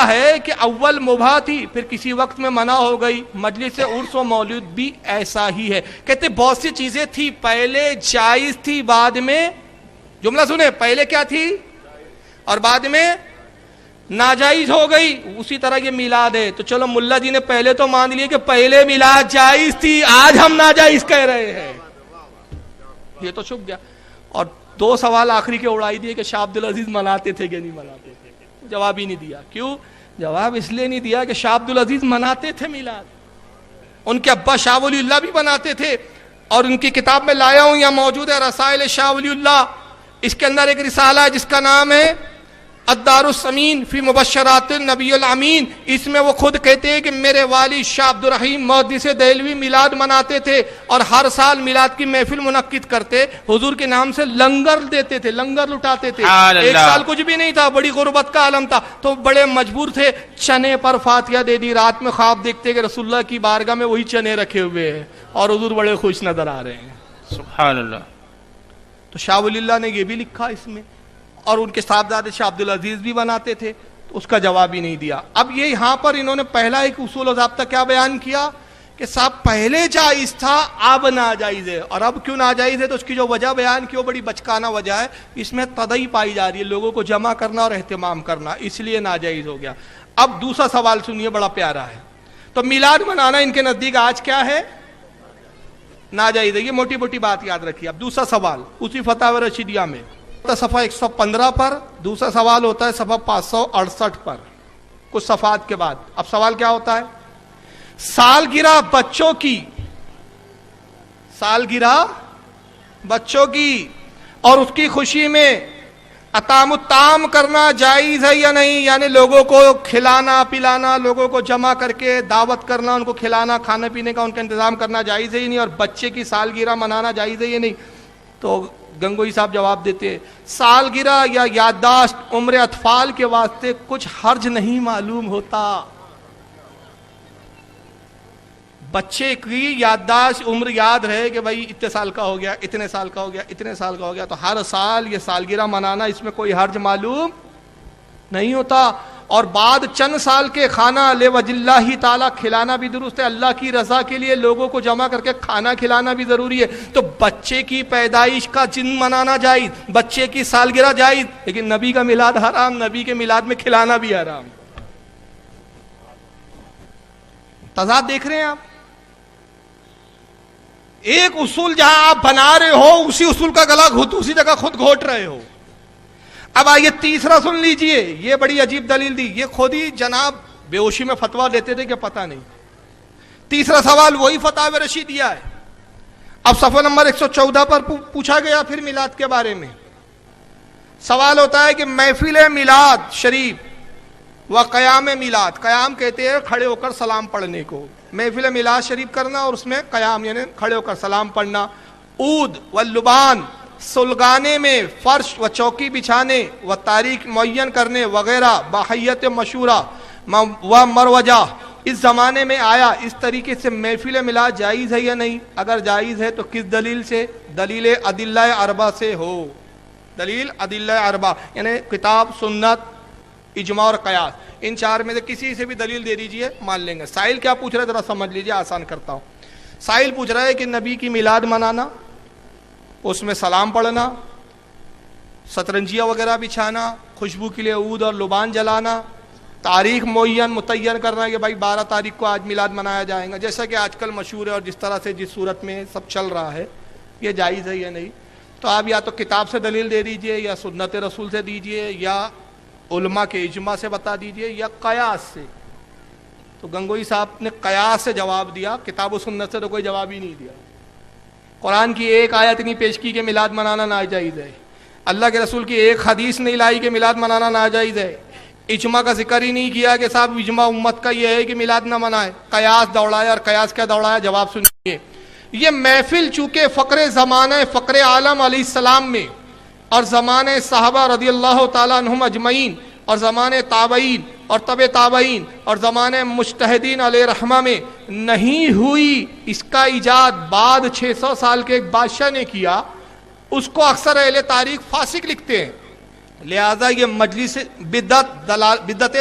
ہے کہ اول مباح تھی پھر کسی وقت میں منع ہو گئی. مجلس عرس و مولود بھی ایسا ہی ہے. کہتے بہت سی چیزیں تھی پہلے جائز تھی, بعد میں, جملہ سنیں, پہلے کیا تھی اور بعد میں ناجائز ہو گئی. اسی طرح یہ میلاد ہے. تو چلو ملا جی نے پہلے تو مان لیے کہ پہلے میلاد جائز تھی, آج ہم ناجائز کہہ رہے ہیں. یہ تو چھپ گیا. اور دو سوال آخری کے اڑائی دیے کہ شاہ عبدالعزیز مناتے تھے کہ نہیں مناتے تھے. جواب ہی نہیں دیا. کیوں جواب؟ اس لیے نہیں دیا کہ شاہ عبدالعزیز مناتے تھے میلاد, ان کے ابا شاہ ولی اللہ بھی بناتے تھے. اور ان کی کتاب میں لایا ہوں, یہاں موجود ہے, رسائل شاہ ولی اللہ. اس کے اندر ایک رسالہ ہے جس کا نام ہے الدار السمین فی مبشرات النبی الامین. اس میں وہ خود کہتے ہیں کہ میرے والد شاہ عبد الرحیم محدث دہلوی میلاد مناتے تھے اور ہر سال میلاد کی محفل منعقد کرتے, حضور کے نام سے لنگر دیتے تھے, لنگر لٹاتے تھے. ایک سال کچھ بھی نہیں تھا, بڑی غربت کا عالم تھا, تو بڑے مجبور تھے, چنے پر فاتحہ دے دی. رات میں خواب دیکھتے کہ رسول اللہ کی بارگاہ میں وہی چنے رکھے ہوئے ہیں اور حضور بڑے خوش نظر آ رہے ہیں. سبحان اللہ. تو شاہ ولی اللہ نے یہ بھی لکھا اس میں, اور ان کے صاحبزادے شاہ عبدالعزیز بھی بناتے تھے. تو اس کا جواب ہی نہیں دیا. اب یہ یہاں پر انہوں نے پہلا ایک اصول و ضابطہ کیا بیان کیا کہ صاحب پہلے جائز تھا, اب ناجائز ہے. اور اب کیوں ناجائز ہے تو اس کی جو وجہ بیان کی وہ بڑی بچکانہ وجہ ہے. اس میں تدعی پائی جا رہی ہے, لوگوں کو جمع کرنا اور اہتمام کرنا, اس لیے ناجائز ہو گیا. اب دوسرا سوال سنیے, بڑا پیارا ہے. تو میلاد منانا ان کے نزدیک آج کیا ہے؟ ناجائز ہے. یہ موٹی موٹی بات یاد رکھیے. اب دوسرا سوال اسی فتاوی رشیدیہ میں صفحہ 115 پر, دوسرا سوال ہوتا ہے صفحہ 568 پر, کچھ صفحات کے بعد. اب سوال کیا ہوتا ہے؟ سالگرہ بچوں کی, سالگرہ بچوں کی اور اس کی خوشی میں اطعام الطعام کرنا جائز ہے یا نہیں؟ یعنی لوگوں کو کھلانا پلانا, لوگوں کو جمع کر کے دعوت کرنا, ان کو کھلانا کھانے پینے کا ان کا انتظام کرنا جائز ہے یا نہیں؟ اور بچے کی سالگرہ منانا جائز ہے یا نہیں؟ تو گنگوئی صاحب جواب دیتے ہیں سالگرہ یا یادداشت عمر اطفال کے واسطے کچھ حرج نہیں معلوم ہوتا. بچے کی یادداشت عمر یاد رہے کہ بھائی اتنے سال کا ہو گیا, اتنے سال کا ہو گیا, اتنے سال کا ہو گیا, تو ہر سال یہ سالگرہ منانا اس میں کوئی حرج معلوم نہیں ہوتا. اور بعد چند سال کے کھانا لوجہ اللہ تعالیٰ کھلانا بھی درست ہے, اللہ کی رضا کے لیے لوگوں کو جمع کر کے کھانا کھلانا بھی ضروری ہے. تو بچے کی پیدائش کا دن منانا جائز, بچے کی سالگرہ جائز, لیکن نبی کا میلاد حرام, نبی کے میلاد میں کھلانا بھی حرام. تضاد دیکھ رہے ہیں آپ؟ ایک اصول جہاں آپ بنا رہے ہو اسی اصول کا گلا اسی جگہ خود گھوٹ رہے ہو. اب آئیے تیسرا سن لیجئے, یہ بڑی عجیب دلیل دی, یہ خود ہی جناب بے ہوشی میں فتویٰ دیتے تھے کہ پتہ نہیں. تیسرا سوال وہی فتاوی رشیدیہ ہے. اب صفحہ نمبر 114 پر پوچھا گیا پھر میلاد کے بارے میں. سوال ہوتا ہے کہ محفل میلاد شریف و قیام میلاد, قیام کہتے ہیں کھڑے ہو کر سلام پڑھنے کو, محفل میلاد شریف کرنا اور اس میں قیام یعنی کھڑے ہو کر سلام پڑھنا. عود و لبان, سلگانے میں فرش و چوکی بچھانے و تاریخ معین کرنے وغیرہ باحیت مشورہ و مروجہ اس زمانے میں آیا. اس طریقے سے محفل میلاد جائز ہے یا نہیں؟ اگر جائز ہے تو کس دلیل سے؟ دلیل ادلہ اربع سے ہو. دلیل ادلہ اربع یعنی کتاب, سنت, اجماع اور قیاس, ان چار میں سے کسی سے بھی دلیل دے دیجئے مان لیں گے. سائل کیا پوچھ رہا ہے ذرا سمجھ لیجئے, آسان کرتا ہوں. سائل پوچھ رہا ہے کہ نبی کی میلاد منانا, اس میں سلام پڑھنا, سترنجیاں وغیرہ بچھانا, خوشبو کے لیے عود اور لبان جلانا, تاریخ متعین کرنا کہ بھائی 12 تاریخ کو آج میلاد منایا جائے گا, جیسا کہ آج کل مشہور ہے اور جس طرح سے جس صورت میں سب چل رہا ہے, یہ جائز ہے یا نہیں؟ تو آپ یا تو کتاب سے دلیل دے دیجئے یا سنت رسول سے دیجئے یا علماء کے اجماع سے بتا دیجئے یا قیاس سے. تو گنگوئی صاحب نے قیاس سے جواب دیا, کتاب و سنت سے تو کوئی جواب ہی نہیں دیا. قرآن کی ایک آیت نہیں پیش کی کہ میلاد منانا ناجائز ہے, اللہ کے رسول کی ایک حدیث نہیں لائی کہ میلاد منانا ناجائز ہے, اجماع کا ذکر ہی نہیں کیا کہ صاحب اجماع امت کا یہ ہے کہ میلاد نہ منائے. قیاس دوڑایا, اور قیاس کیا دوڑایا؟ جواب سنیے. یہ محفل چونکہ فقر زمانہ فقر عالم علیہ السلام میں اور زمانے صحابہ رضی اللہ تعالیٰ عنہم اجمعین اور زمانے تابعین اور طب تابعین اور زمانے مجتہدین علیہ رحمہ میں نہیں ہوئی, اس کا ایجاد بعد 600 سال کے ایک بادشاہ نے کیا, اس کو اکثر اہل تاریخ فاسق لکھتے ہیں. لہذا یہ مجلس بدعت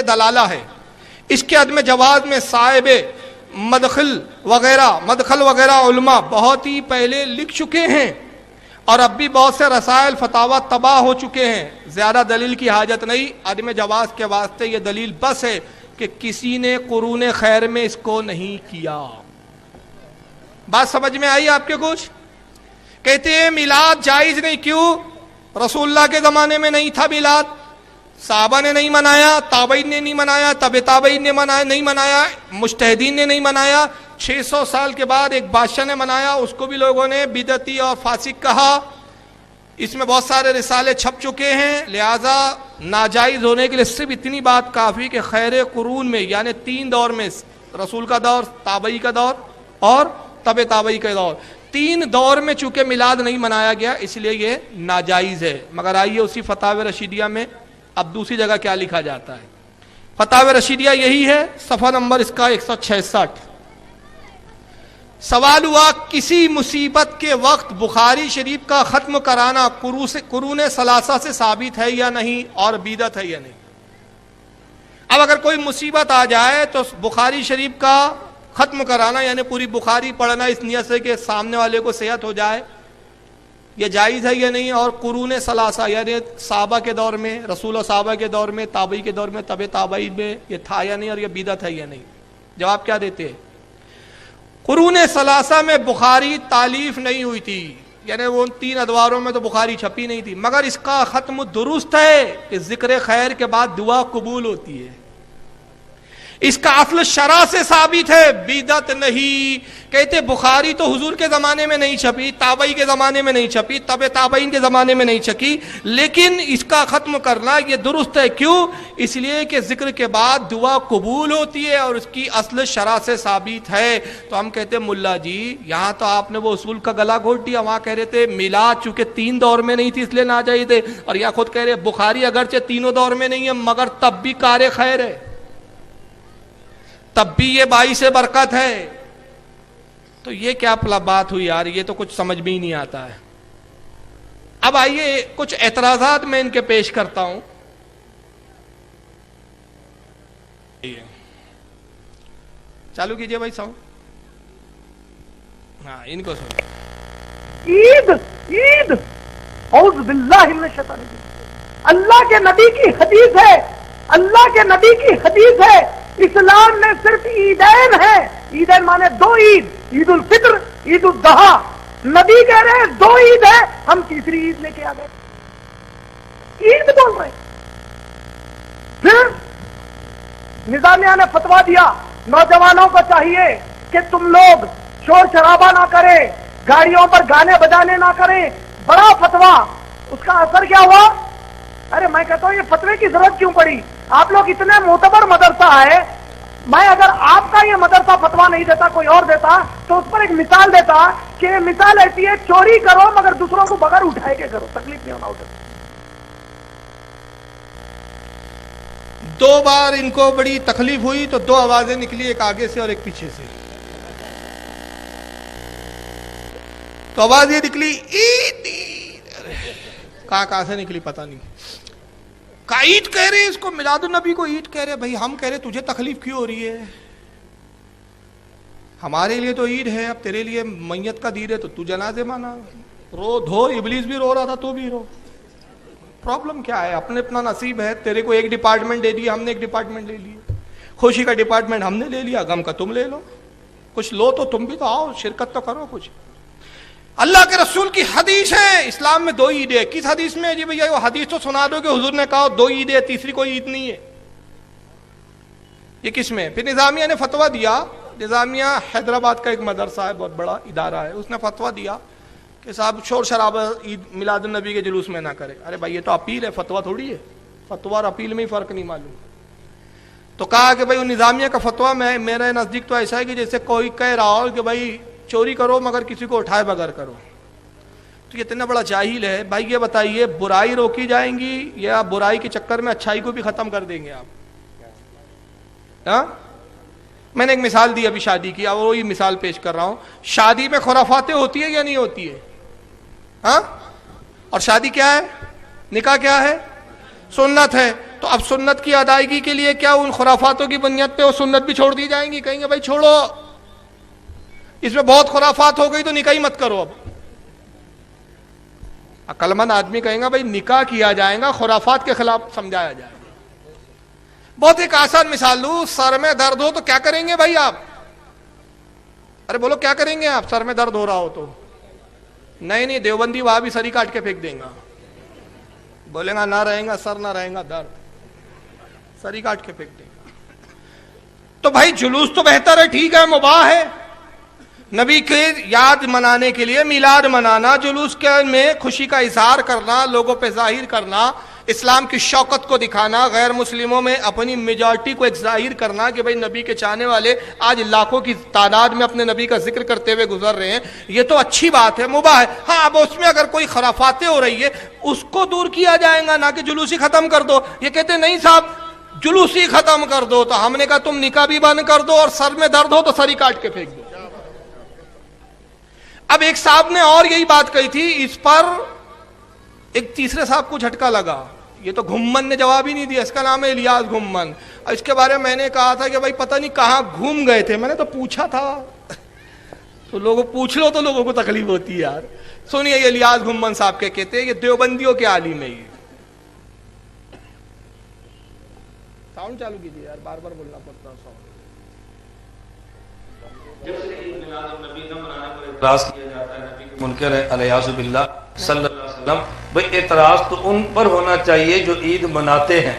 دلالہ ہے. اس کے عدم جواز میں صاحب مدخل وغیرہ علماء بہت ہی پہلے لکھ چکے ہیں، اور اب بھی بہت سے رسائل فتاوی تباہ ہو چکے ہیں. زیادہ دلیل کی حاجت نہیں، عدم جواز کے واسطے یہ دلیل بس ہے کہ کسی نے قرون خیر میں اس کو نہیں کیا. بات سمجھ میں آئی آپ کے؟ کچھ کہتے ہیں میلاد جائز نہیں. کیوں؟ رسول اللہ کے زمانے میں نہیں تھا میلاد، صحابہ نے نہیں منایا، تابعین نے نہیں منایا، تبع تابعین نے نہیں منایا، مجتہدین نے نہیں منایا. 600 سال کے بعد ایک بادشاہ نے منایا، اس کو بھی لوگوں نے بدعتی اور فاسق کہا. اس میں بہت سارے رسالے چھپ چکے ہیں. لہذا ناجائز ہونے کے لیے صرف اتنی بات کافی کہ خیر قرون میں، یعنی 3 دور میں، رسول کا دور، تابعی کا دور اور تبع تابعی کا دور، 3 دور میں چونکہ میلاد نہیں منایا گیا، اس لیے یہ ناجائز ہے. مگر آئیے اسی فتاوی رشیدیہ میں اب دوسری جگہ کیا لکھا جاتا ہے. فتاوی رشیدیہ یہی ہے، صفحہ نمبر اس کا 166. سوال ہوا کسی مصیبت کے وقت بخاری شریف کا ختم کرانا قرون ثلاثہ سے ثابت ہے یا نہیں، اور بدعت ہے یا نہیں. اب اگر کوئی مصیبت آ جائے تو بخاری شریف کا ختم کرانا، یعنی پوری بخاری پڑھنا اس نیت سے کہ سامنے والے کو صحت ہو جائے، یہ جائز ہے یا نہیں. اور قرون ثلاثہ یعنی صحابہ کے دور میں، رسول و صحابہ کے دور میں، تابعی کے دور میں، تبع تابعی میں یہ تھا یا نہیں، اور یہ بدعت ہے یا نہیں. جواب کیا دیتے ہیں؟ قرون ثلاثہ میں بخاری تالیف نہیں ہوئی تھی، یعنی وہ 3 ادواروں میں تو بخاری چھپی نہیں تھی. مگر اس کا ختم درست ہے کہ ذکر خیر کے بعد دعا قبول ہوتی ہے. اس کا اصل شرع سے ثابت ہے، بدعت نہیں. کہتے بخاری تو حضور کے زمانے میں نہیں چھپی، تابعی کے زمانے میں نہیں چھپی، تبع تابعین کے زمانے میں نہیں چھپی، لیکن اس کا ختم کرنا یہ درست ہے. کیوں؟ اس لیے کہ ذکر کے بعد دعا قبول ہوتی ہے اور اس کی اصل شرع سے ثابت ہے. تو ہم کہتے ملا جی یہاں تو آپ نے وہ اصول کا گلا گھونٹ دیا. وہاں کہہ رہے تھے میلاد چونکہ 3 دور میں نہیں تھی اس لیے ناجائز ہے، اور یہاں خود کہہ رہے بخاری اگرچہ 3 دور میں نہیں ہے مگر تب بھی کار خیر ہے، تب بھی یہ باعث برکت ہے. تو یہ کیا بات ہوئی یار، یہ تو کچھ سمجھ میں ہی نہیں آتا ہے. اب آئیے کچھ اعتراضات میں ان کے پیش کرتا ہوں. چالو کیجئے بھائی ساؤنڈ. ہاں ان کو سنو. عید اعوذ باللہ من الشیطان الرجیم، اللہ کے نبی کی حدیث ہے، اللہ کے نبی کی حدیث ہے. اسلام میں صرف عیدین ہے. عیدین مانے 2 عید، عید الفطر، عید الاضحیٰ. نبی کہہ رہے ہیں 2 عید ہے، ہم تیسری عید لے کے آ گئے، عید بول رہے. پھر نظامیہ نے فتویٰ دیا نوجوانوں کو چاہیے کہ تم لوگ شور شرابہ نہ کریں، گاڑیوں پر گانے بجانے نہ کریں. بڑا فتویٰ. اس کا اثر کیا ہوا؟ ارے میں کہتا ہوں یہ فتوے کی ضرورت کیوں پڑی؟ آپ لوگ اتنے معتبر مدرسہ ہے. میں اگر آپ کا یہ مدرسہ فتویٰ نہیں دیتا کوئی اور دیتا تو اس پر ایک مثال دیتا کہ یہ مثال ایسی ہے چوری کرو مگر دوسروں کو بغیر اٹھائے کے کرو، تکلیف نہیں ہونا اٹھے. 2 بار ان کو بڑی تکلیف ہوئی تو 2 آوازیں نکلی، ایک آگے سے اور ایک پیچھے سے. تو آواز یہ نکلی عید. کہاں سے نکلی پتہ نہیں. کا عید کہہ رہے اس کو، میلاد النبی کو عید کہہ رہے. بھائی ہم کہہ رہے تجھے تکلیف کیوں ہو رہی ہے؟ ہمارے لیے تو عید ہے، اب تیرے لیے میت کا دیر ہے تو تو جنازے مانا. رو دھو، ابلیس بھی رو رہا تھا تو بھی رو. پرابلم کیا ہے؟ اپنے اپنا نصیب ہے. تیرے کو ایک ڈپارٹمنٹ دے دیا، ہم نے ایک ڈپارٹمنٹ لے لیا. خوشی کا ڈپارٹمنٹ ہم نے لے لیا، غم کا تم لے لو. کچھ لو تو تم بھی تو آؤ، شرکت تو کرو کچھ. اللہ کے رسول کی حدیث ہے اسلام میں 2 عیدیں. کس حدیث میں ہے جی بھیا؟ وہ حدیث تو سنا دو کہ حضور نے کہا 2 عیدیں، تیسری کوئی عید نہیں ہے. یہ کس میں؟ پھر نظامیہ نے فتویٰ دیا. نظامیہ حیدرآباد کا ایک مدرسہ ہے، بہت بڑا ادارہ ہے. اس نے فتویٰ دیا کہ صاحب شور شرابہ عید میلاد النبی کے جلوس میں نہ کرے. ارے بھائی یہ تو اپیل ہے، فتویٰ تھوڑی ہے. فتویٰ اور اپیل میں ہی فرق نہیں معلوم. تو کہا کہ بھائی نظامیہ کا فتویٰ میں میرے نزدیک تو ایسا ہے کہ جیسے کوئی کہہ رہا ہو کہ بھائی چوری کرو مگر کسی کو اٹھائے بغیر کرو. تو یہ اتنا بڑا جاہل ہے. بھائی یہ بتائیے برائی روکی جائیں گی یا برائی کے چکر میں اچھائی کو بھی ختم کر دیں گے آپ؟ ہاں میں نے ایک مثال دی ابھی شادی کی، اور وہی مثال پیش کر رہا ہوں. شادی میں خرافاتیں ہوتی ہے یا نہیں ہوتی ہے؟ ہاں. اور شادی کیا ہے؟ نکاح کیا ہے؟ سنت ہے. تو تو اب سنت کی ادائیگی کے لیے کیا ان خرافاتوں کی بنیاد پہ وہ سنت بھی چھوڑ دی جائیں گی؟ کہیں گے بھائی چھوڑو، اس میں بہت خرافات ہو گئی تو نکاح ہی مت کرو۔ اب عقلمند آدمی کہیں گا بھائی نکاح کیا جائے گا، خرافات کے خلاف سمجھایا جائے گا۔ بہت ایک آسان مثال دوں، سر میں درد ہو تو کیا کریں گے بھائی آپ؟ ارے بولو کیا کریں گے آپ؟ سر میں درد ہو رہا ہو تو نہیں دیوبندی وہاں بھی سری کاٹ کے پھینک دیں گا، بولیں گا نہ رہیں گا سر، نہ رہیں گا درد، سری کاٹ کے پھینک دیں گا۔ تو بھائی جلوس تو بہتر ہے، ٹھیک ہے، مباح ہے، نبی کے یاد منانے کے لیے میلاد منانا، جلوس کے میں خوشی کا اظہار کرنا، لوگوں پہ ظاہر کرنا، اسلام کی شوقت کو دکھانا، غیر مسلموں میں اپنی میجارٹی کو ایک ظاہر کرنا کہ بھئی نبی کے چاہنے والے آج لاکھوں کی تعداد میں اپنے نبی کا ذکر کرتے ہوئے گزر رہے ہیں، یہ تو اچھی بات ہے، مباح ہے۔ ہاں اب اس میں اگر کوئی خرافاتیں ہو رہی ہے اس کو دور کیا جائے گا، نہ کہ جلوس ہی ختم کر دو۔ یہ کہتے ہیں نہیں صاحب جلوس ہی ختم کر دو، تو ہم نے کہا تم نکاح بھی بند کر دو اور سر میں درد ہو تو سری کاٹ کے پھینک دو۔ اب ایک صاحب نے اور یہی بات کہی تھی، اس پر ایک تیسرے صاحب کو جھٹکا لگا، یہ تو گھمن نے جواب ہی نہیں دیا، اس کا نام ہے الیاس گھمن، اور اس کے بارے میں میں نے کہا تھا کہ بھائی پتہ نہیں کہاں گھوم گئے تھے، میں نے تو پوچھا تھا، تو لوگوں پوچھ لو تو لوگوں کو تکلیف ہوتی ہے یار۔ سنیے یہ الیاس گھمن صاحب کے کہتے ہیں، یہ دیوبندیوں کے عالم ہے، یہ ساؤنڈ چالو کیجیے یار، بار بار بولنا پڑتا ہے ساؤنڈ۔ جب سے عید میلاد النبی نہ منانے پر اعتراض کیا جاتا ہے، نبی کے منکر ہے علیہ باللہ صلی اللہ علیہ وسلم، بھئی اعتراض تو ان پر ہونا چاہیے جو عید مناتے ہیں،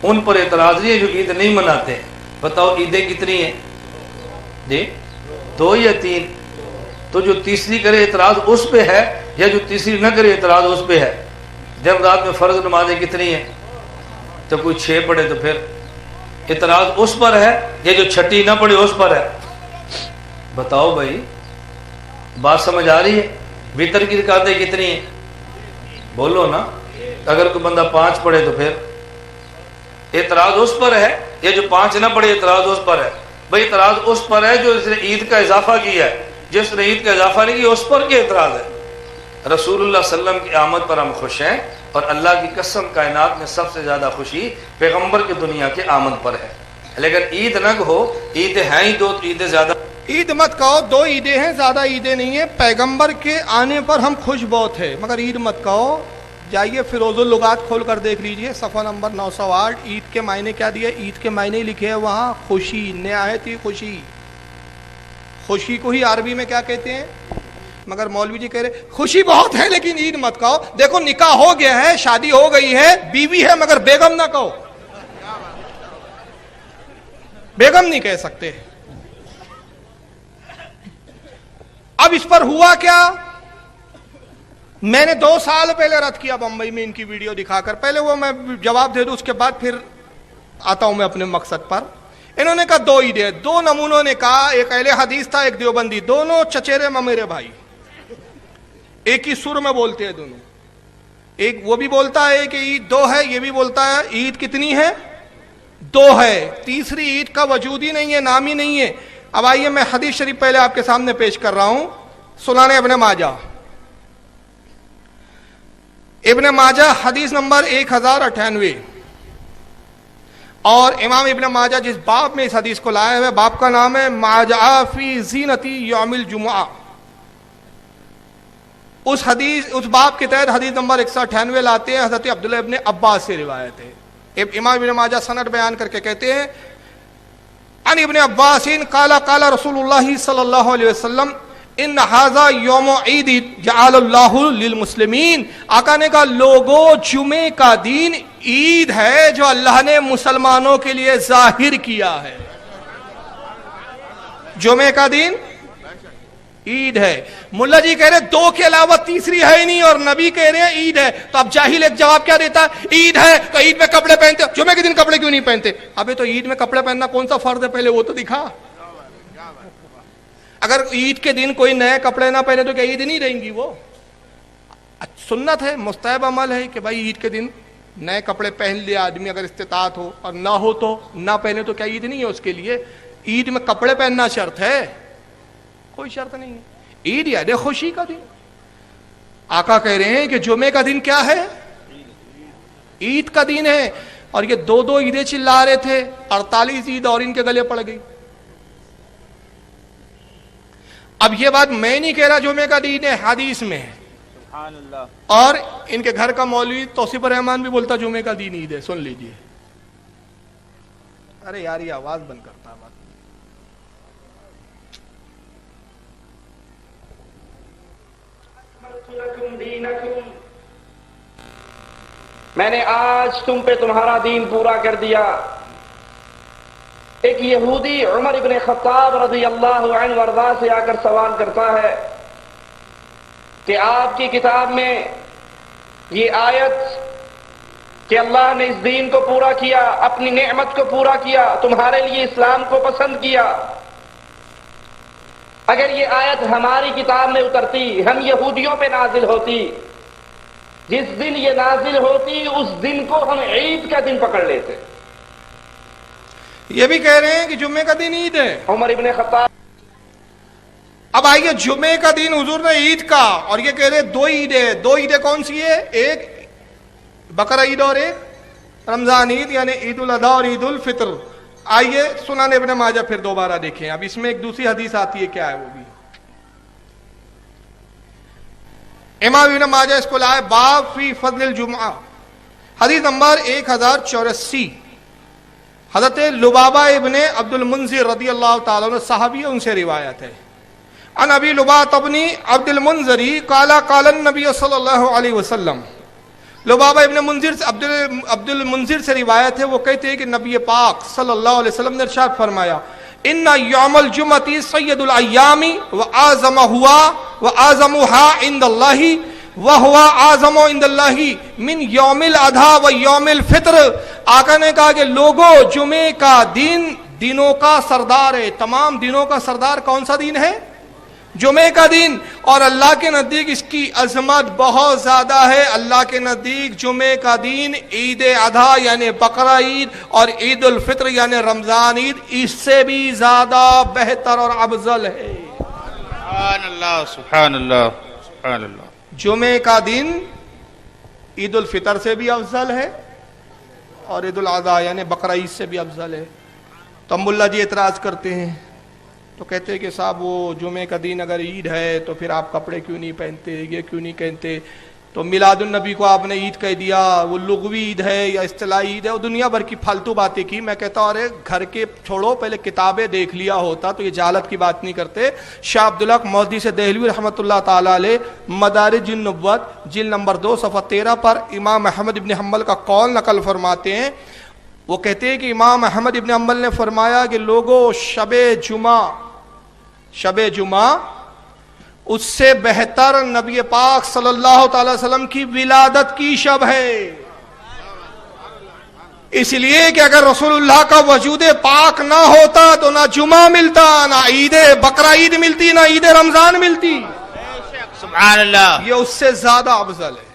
ان پر اعتراض نہیں ہے جو عید نہیں مناتے۔ بتاؤ عیدیں کتنی ہیں جی؟ 2 یا 3؟ تو جو تیسری کرے اعتراض اس پہ ہے، یا جو تیسری نہ کرے اعتراض اس پہ ہے؟ جب رات میں فرض نمازیں کتنی ہیں؟ تو کوئی 6 پڑھے تو پھر اعتراض اس پر ہے، یا جو چھٹی نہ پڑھے اس پر ہے؟ بتاؤ بھائی، بات سمجھ آ رہی ہے؟ وتر کی رکعتیں کتنی ہیں؟ بولو نا۔ اگر کوئی بندہ 5 پڑھے تو پھر اعتراض اس پر ہے، یا جو 5 نہ پڑھے اعتراض اس پر ہے؟ بھائی اعتراض اس پر ہے جو اس نے عید کا اضافہ کیا ہے، جس نے عید کا اضافہ نہیں کیا اس پر کیا اعتراض ہے؟ رسول اللہ صلی اللہ علیہ وسلم کی آمد پر ہم خوش ہیں، اور اللہ کی قسم کائنات میں سب سے زیادہ خوشی پیغمبر کی دنیا کے آمد پر ہے۔ لیکن عید نہ کہو، عید ہیں ہی 2، عیدیں زیادہ عید مت کہو، 2 عیدیں ہیں، زیادہ عیدیں نہیں ہیں، پیغمبر کے آنے پر ہم خوش بہت ہیں، مگر عید مت کہو۔ جائیے فیروز اللغات کھول کر دیکھ لیجئے، صفحہ نمبر 908، عید کے معنی کیا دیا؟ عید کے معنی لکھے ہیں وہاں خوشی، نہایت ہی خوشی۔ خوشی کو ہی عربی میں کیا کہتے ہیں؟ مگر مولوی جی کہہ رہے خوشی بہت ہے لیکن عید مت کہو۔ دیکھو نکاح ہو گیا ہے، شادی ہو گئی ہے، بیوی ہے، مگر بیگم نہ کہو، بیگم نہیں کہہ سکتے۔ اب اس پر ہوا کیا؟ میں نے 2 سال پہلے رد کیا بمبئی میں ان کی ویڈیو دکھا کر، پہلے وہ میں جواب دے دوں، اس کے بعد پھر آتا ہوں میں اپنے مقصد پر۔ انہوں نے کہا 2 عیدیں، 2 نمونوں نے کہا، ایک اہل حدیث تھا ایک دیوبندی، دونوں چچیرے ممیرے بھائی، ایک ہی سر میں بولتے ہیں دونوں، ایک وہ بھی بولتا ہے کہ عید 2 ہے، یہ بھی بولتا ہے عید کتنی ہے؟ 2 ہے، تیسری عید کا وجود ہی نہیں ہے، نام ہی نہیں ہے۔ اب آئیے میں حدیث شریف پہلے آپ کے سامنے پیش کر رہا ہوں، سنن ابن ماجہ، ابن ماجہ حدیث نمبر 1098، اور امام ابن ماجہ جس باب میں اس حدیث کو لائے ہوئے باب کا نام ہے ما جاء فی زینتی یوم الجمعہ۔ اس باب کے تحت حدیث نمبر 198 لاتے ہیں، حضرت عبداللہ ابن عباس سے روایت ہے۔ امام ابن ماجہ سند بیان کر کے کہتے ہیں عن ابن عباس قال قال رسول اللہ صلی اللہ علیہ وسلم ان ھذا یوم عید جعل اللہ للمسلمین، آقا نے کہا لوگوں جمعے کا دن عید ہے جو اللہ نے مسلمانوں کے لیے ظاہر کیا ہے۔ جمعے کا دن عید ہے۔ ملا جی کہہ رہے 2 کے علاوہ تیسری ہے ہی نہیں، اور نبی کہہ رہے ہیں عید ہے، تو اب جاہل ایک جواب کیا دیتا ہے؟ عید ہے تو عید میں کپڑے پہنتے، جمعے کے دن کپڑے کیوں نہیں پہنتے؟ ابھی تو عید میں کپڑے پہننا کون سا فرض ہے پہلے وہ تو دکھا۔ اگر عید کے دن کوئی نئے کپڑے نہ پہنے تو کیا عید نہیں رہیں گی؟ وہ سنت ہے، مستحب عمل ہے کہ بھائی عید کے دن نئے کپڑے پہن لے آدمی، اگر استطاعت ہو، اور نہ ہو تو نہ پہنے تو کیا عید نہیں ہے اس کے لیے؟ عید میں کپڑے پہننا شرط ہے؟ کوئی شرط نہیں ہے، عید یاد خوشی کا دن۔ آقا کہہ رہے ہیں کہ جمعے کا دن کیا ہے؟ عید کا دن ہے۔ اور یہ دو دو عیدیں چلا رہے تھے، 48 عید اور ان کے گلے پڑ گئی. اب یہ بات میں نہیں کہہ رہا، جمعے کا دین ہے، حدیث میں ہے. سبحان اللہ. اور ان کے گھر کا مولوی توصیف الرحمان بھی بولتا جمعے کا دین عید ہے، سن لیجئے. ارے یار یہ آواز بند کرتا ہے. میں نے آج تم پہ تمہارا دین پورا کر دیا. ایک یہودی عمر ابن خطاب رضی اللہ عنہ وارضا سے آ کر سوال کرتا ہے کہ آپ کی کتاب میں یہ آیت کہ اللہ نے اس دین کو پورا کیا، اپنی نعمت کو پورا کیا، تمہارے لیے اسلام کو پسند کیا، اگر یہ آیت ہماری کتاب میں اترتی، ہم یہودیوں پہ نازل ہوتی، جس دن یہ نازل ہوتی اس دن کو ہم عید کا دن پکڑ لیتے. یہ بھی کہہ رہے ہیں کہ جمعے کا دن عید ہے. عمر ابن خطاب. اب آئیے جمعے کا دن حضور نے عید کا، اور یہ کہہ رہے دو عیدیں. دو عیدیں کون سی ہے؟ ایک بقرہ عید اور ایک رمضان عید، یعنی عید الاضحیٰ اور عید الفطر. آئیے سنن ابن ماجہ پھر دوبارہ دیکھیں. اب اس میں ایک دوسری حدیث آتی ہے، کیا ہے وہ بھی؟ امام ابن ماجہ اس کو لائے باب فی فضل الجمعہ، حدیث نمبر 1084. حضرت لبابہ ابن عبد المنذر رضی اللہ تعالیٰ عنہ صحابی، ان سے روایت ہے. ان ابی لبابہ ابن عبد المنذری قال قال النبی صلی اللہ علیہ وسلم. لبابہ ابن منذر سے عبد المنذر سے روایت ہے، وہ کہتے ہیں کہ نبی پاک صلی اللہ علیہ وسلم نے ارشاد فرمایا ان یوم الجمعۃ سید الایام واعظمها عند اللہ وهو اعظم عند اللہ من یوم الاضحیٰ و یوم الفطر. آقا نے کہا کہ لوگوں، جمعے کا دن دنوں کا سردار ہے. تمام دنوں کا سردار کون سا دن ہے؟ جمعے کا دن. اور اللہ کے نزدیک اس کی عظمت بہت زیادہ ہے. اللہ کے نزدیک جمعے کا دن عید اضحیٰ یعنی بقرہ عید اور عید الفطر یعنی رمضان عید اس سے بھی زیادہ بہتر اور افضل ہے. سبحان اللہ سبحان اللہ سبحان اللہ. جمعے کا دن عید الفطر سے بھی افضل ہے اور عید الاضحیٰ یعنی بقرہ عید سے بھی افضل ہے. تو ام اللہ جی اعتراض کرتے ہیں، تو کہتے ہیں کہ صاحب وہ جمعے کا دن اگر عید ہے تو پھر آپ کپڑے کیوں نہیں پہنتے، یہ کیوں نہیں کہتے؟ تو میلاد النبی کو آپ نے عید کہہ دیا، وہ لغوی عید ہے یا اصطلاحی عید ہے، وہ دنیا بھر کی فالتو باتیں کی. میں کہتا ہوں ارے گھر کے چھوڑو، پہلے کتابیں دیکھ لیا ہوتا تو یہ جہالت کی بات نہیں کرتے. شاہ عبدالحق مودودی سے دہلوی رحمۃ اللہ تعالیٰ علیہ مدارج النبوت جلد نمبر 2 صفحہ 13 پر امام احمد ابن حنبل کا قول نقل فرماتے ہیں. وہ کہتے ہیں کہ امام احمد ابن حنبل نے فرمایا کہ لوگوں، شب جمعہ اس سے بہتر نبی پاک صلی اللہ تعالی وسلم کی ولادت کی شب ہے. اس لیے کہ اگر رسول اللہ کا وجود پاک نہ ہوتا تو نہ جمعہ ملتا، نہ عید بقرہ عید ملتی، نہ عید رمضان ملتی. سبحان اللہ. یہ اس سے زیادہ افضل ہے،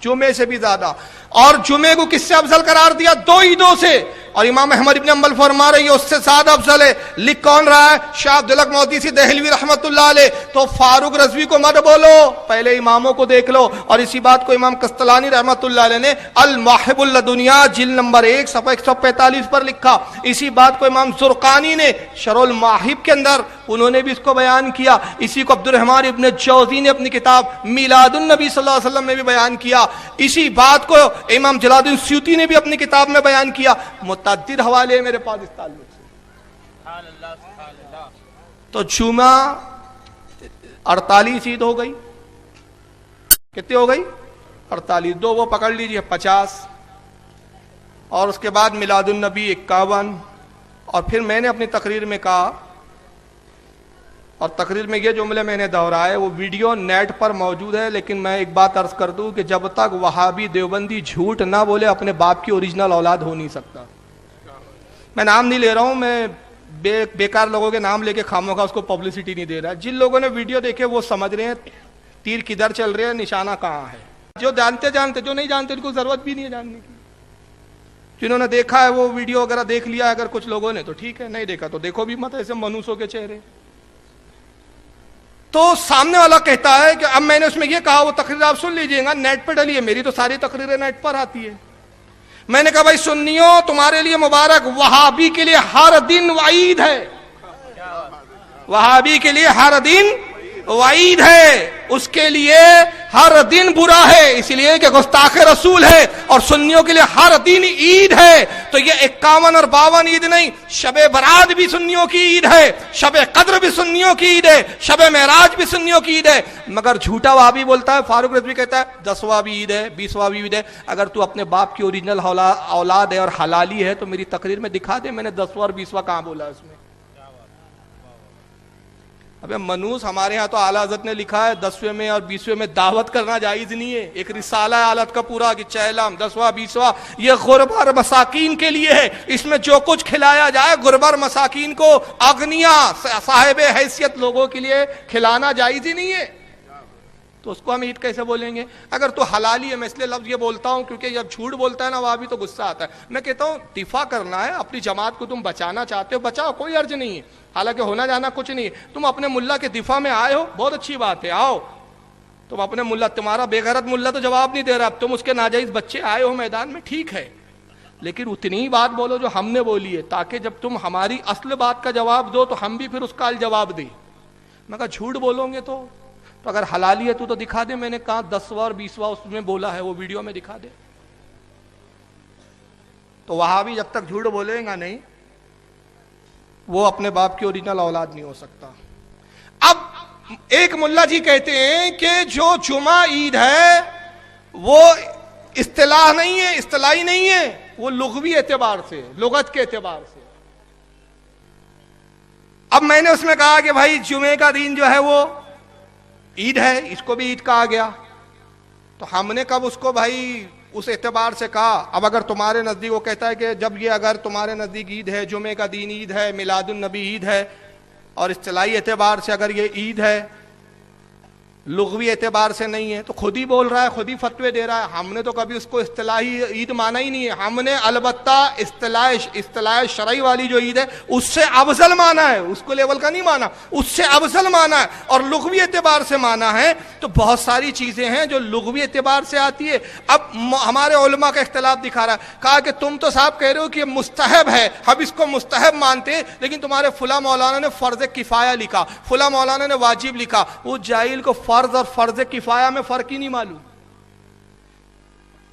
جمعے سے بھی زیادہ. اور جمعے کو کس سے افضل قرار دیا؟ دو عیدوں سے. اور امام احمد ابن حنبل فرما رہے ہیں اس سے زیادہ افضل ہے. لکھ کون رہا ہے؟ شاہ عبدالحق مودودی دہلوی رحمۃ اللہ علیہ. تو فاروق رضوی کو مت بولو، پہلے اماموں کو دیکھ لو. اور اسی بات کو امام قسطلانی رحمۃ اللہ علیہ نے المواہب اللدنیا جلد نمبر 1 صفحہ 145 پر لکھا. اسی بات کو امام زرقانی نے شرح المواہب کے اندر انہوں نے بھی اس کو بیان کیا. اسی کو عبد الرحمن ابن جوزی نے اپنی کتاب میلاد النبی صلی اللہ علیہ وسلم میں بھی بیان کیا. اسی بات کو امام جلال الدین سیوطی نے بھی اپنی کتاب میں بیان کیا. متعدد حوالے میرے پاس اس تعلق سے. تو جمعہ 48 عید ہو گئی. کتنی ہو گئی؟ 48. 2 وہ پکڑ لیجئے 50. اور اس کے بعد میلاد النبی 51. اور پھر میں نے اپنی تقریر میں کہا، اور تقریر میں یہ جملے میں نے دہرائے، وہ ویڈیو نیٹ پر موجود ہے، لیکن میں ایک بات عرض کر دوں کہ جب تک وہابی دیوبندی جھوٹ نہ بولے اپنے باپ کی اوریجنل اولاد ہو نہیں سکتا. میں نام نہیں لے رہا ہوں، میں بیکار لوگوں کے نام لے کے خاموں کا اس کو پبلسٹی نہیں دے رہا. جن لوگوں نے ویڈیو دیکھے وہ سمجھ رہے ہیں تیر کدھر چل رہے ہیں، نشانہ کہاں ہے. جو جانتے، جو نہیں جانتے ان کو ضرورت بھی نہیں ہے جاننے کی. جنہوں نے دیکھا ہے وہ ویڈیو وغیرہ دیکھ لیا اگر کچھ لوگوں نے تو ٹھیک ہے، نہیں دیکھا تو دیکھو بھی مت ایسے منوسوں کے چہرے. تو سامنے والا کہتا ہے کہ اب میں نے اس میں یہ کہا، وہ تقریر آپ سن لیجئے گا، نیٹ پر ڈلی ہے، میری تو ساری تقریریں نیٹ پر آتی ہے. میں نے کہا بھائی سنیوں تمہارے لیے مبارک، وہابی کے لیے ہر دن وعید ہے، وہابی کے لیے ہر دن وعید ہے، اس کے لیے ہر دن برا ہے، اس لیے کہ گستاخ رسول ہے، اور سنیوں کے لیے ہر دن عید ہے۔ تو یہ 51 اور 52 عید نہیں، شب برات بھی سنیوں کی عید ہے، شب قدر بھی سنیوں کی عید ہے، شب معراج بھی سنیوں کی عید ہے۔ مگر جھوٹا وہابی بولتا ہے، فاروق رضوی کہتا ہے 10واں بھی عید ہے، 20واں بھی عید ہے۔ اگر تو اپنے باپ کی اوریجنل اولاد ہے اور حلالی ہے تو میری تقریر میں دکھا دے میں نے 10واں اور 20واں کہاں بولا اس میں۔ ابے منوس ہمارے ہاں تو اعلیٰ حضرت نے لکھا ہے 10ویں میں اور 20ویں میں دعوت کرنا جائز نہیں ہے، ایک رسالہ ہے اعلیٰ کا پورا کہ چہلم 10واں 20واں یہ غربا اور مساکین کے لیے ہے، اس میں جو کچھ کھلایا جائے غربا اور مساکین کو، اغنیا صاحب حیثیت لوگوں کے لیے کھلانا جائز ہی نہیں ہے، تو اس کو ہم عید کیسے بولیں گے؟ اگر تو حلالی ہے، میں اس لیے لفظ یہ بولتا ہوں کیونکہ جب جھوٹ بولتا ہے نا وہاں بھی تو غصہ آتا ہے۔ میں کہتا ہوں دفاع کرنا ہے، اپنی جماعت کو تم بچانا چاہتے ہو بچاؤ، کوئی عرض نہیں ہے، حالانکہ ہونا جانا کچھ نہیں ہے۔ تم اپنے ملا کے دفاع میں آئے ہو، بہت اچھی بات ہے، آؤ تم اپنے ملا، تمہارا بے غیرت ملا تو جواب نہیں دے رہا، اب تم اس کے ناجائز بچے آئے ہو میدان میں، ٹھیک ہے، لیکن اتنی ہی بات بولو جو ہم نے بولی ہے، تاکہ جب تم ہماری اصل بات کا جواب دو تو ہم بھی پھر اس کا جواب دیں۔ میں کہا جھوٹ بولو گے تو اگر حلالی ہے تو دکھا دے، میں نے کہا 10واں اور 20واں اس میں بولا ہے، وہ ویڈیو میں دکھا دے۔ تو وہاں بھی جب تک جھوٹ بولے گا نہیں وہ اپنے باپ کی اوریجنل اولاد نہیں ہو سکتا۔ اب ایک ملا جی کہتے ہیں کہ جو جمعہ عید ہے وہ اصطلاح نہیں ہے، اصطلاحی نہیں ہے، وہ لغوی اعتبار سے، لغت کے اعتبار سے۔ اب میں نے اس میں کہا کہ بھائی جمعے کا دن جو ہے وہ عید ہے، اس کو بھی عید کہا گیا، تو ہم نے کب اس کو بھائی اس اعتبار سے کہا؟ اب اگر تمہارے نزدیک وہ کہتا ہے کہ جب یہ اگر تمہارے نزدیک عید ہے، جمعے کا دین عید ہے، میلاد النبی عید ہے، اور اصطلاحی اعتبار سے اگر یہ عید ہے، لغوی اعتبار سے نہیں ہے، تو خود ہی بول رہا ہے، خود ہی فتوے دے رہا ہے۔ ہم نے تو کبھی اس کو اصطلاحی عید مانا ہی نہیں ہے، ہم نے البتہ اصطلاح شرعی والی جو عید ہے اس سے افضل مانا ہے، اس کو لیول کا نہیں مانا، اس سے افضل مانا ہے، اور لغوی اعتبار سے مانا ہے۔ تو بہت ساری چیزیں ہیں جو لغوی اعتبار سے آتی ہے۔ اب ہمارے علماء کا اختلاف دکھا رہا ہے، کہا کہ تم تو صاحب کہہ رہے ہو کہ یہ مستحب ہے، ہم اس کو مستحب مانتے، لیکن تمہارے فلاں مولانا نے فرض کفایہ لکھا، فلاں مولانا نے واجب لکھا۔ وہ جاہل کو فرض اور فرض کفایہ میں فرق ہی نہیں معلوم۔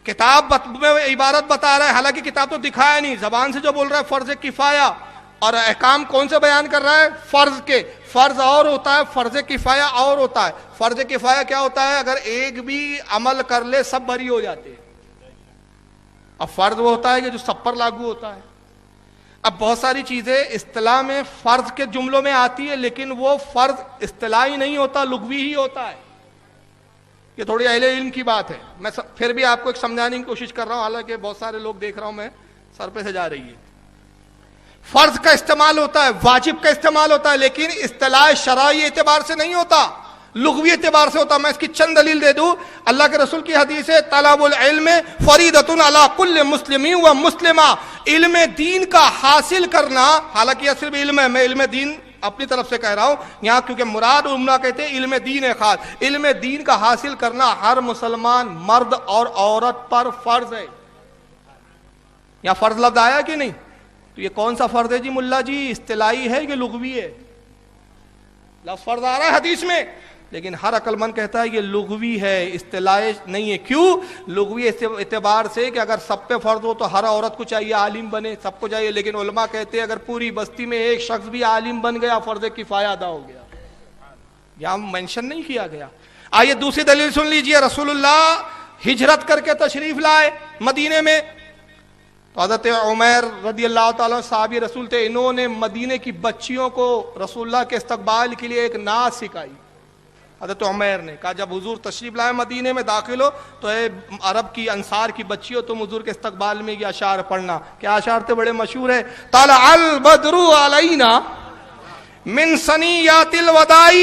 کتاب میں عبارت بتا رہا ہے، حالانکہ کتاب تو دکھایا نہیں، زبان سے جو بول رہا ہے فرض کفایہ، اور احکام کون سے بیان کر رہا ہے؟ فرض کے۔ فرض اور ہوتا ہے، فرض کفایہ اور ہوتا ہے۔ فرض کفایہ کیا ہوتا ہے؟ اگر ایک بھی عمل کر لے سب بری ہو جاتے ہیں، اب فرض وہ ہوتا ہے کہ جو سب پر لاگو ہوتا ہے۔ اب بہت ساری چیزیں اصطلاح میں فرض کے جملوں میں آتی ہے، لیکن وہ فرض اصطلاحی نہیں ہوتا، لغوی ہی ہوتا ہے۔ یہ تھوڑی اہل علم کی بات ہے، میں پھر بھی آپ کو ایک سمجھانے کی کوشش کر رہا ہوں، حالانکہ بہت سارے لوگ دیکھ رہا ہوں میں سر پہ سے جا رہی ہے۔ فرض کا استعمال ہوتا ہے، واجب کا استعمال ہوتا ہے، لیکن اصطلاح شرعی اعتبار سے نہیں ہوتا، لغوی اعتبار سے ہوتا۔ میں اس کی چند دلیل دے دوں۔ اللہ کے رسول کی حدیث ہے، طلب العلم فریضۃ علی کل مسلم و مسلمہ، علم دین کا حاصل کرنا، حالانکہ یہ صرف علم ہے، میں علم دین اپنی طرف سے کہہ رہا ہوں یہاں، کیونکہ مراد عمرہ کہتے ہیں علم دین ہے خاص، علم دین کا حاصل کرنا ہر مسلمان مرد اور عورت پر فرض ہے۔ یہاں فرض لفظ آیا کہ نہیں؟ تو یہ کون سا فرض ہے جی ملا جی؟ اصطلاحی ہے کہ لغوی ہے؟ لفظ فرض آ رہا ہے حدیث میں، لیکن ہر عقل مند کہتا ہے یہ لغوی ہے، اصطلاحی نہیں ہے۔ کیوں لغوی اعتبار سے؟ کہ اگر سب پہ فرض ہو تو ہر عورت کو چاہیے عالم بنے، سب کو چاہیے، لیکن علماء کہتے ہیں اگر پوری بستی میں ایک شخص بھی عالم بن گیا فرض کفایہ ادا ہو گیا، یہاں مینشن نہیں کیا گیا۔ آئیے دوسری دلیل سن لیجئے۔ رسول اللہ ہجرت کر کے تشریف لائے مدینے میں، تو حضرت عمیر رضی اللہ تعالیٰ صحابی رسول تھے، انہوں نے مدینے کی بچیوں کو رسول اللہ کے استقبال کے لیے ایک نعت سکھائی۔ حضرت عمیر نے کہا جب حضور تشریف لائے مدینے میں داخل ہو تو اے عرب کی انصار کی بچیوں تم حضور کے استقبال میں یہ اشعار پڑھنا۔ کیا اشعار تھے؟ بڑے مشہور ہے، طلع البدر علینا من ثنیات الوداع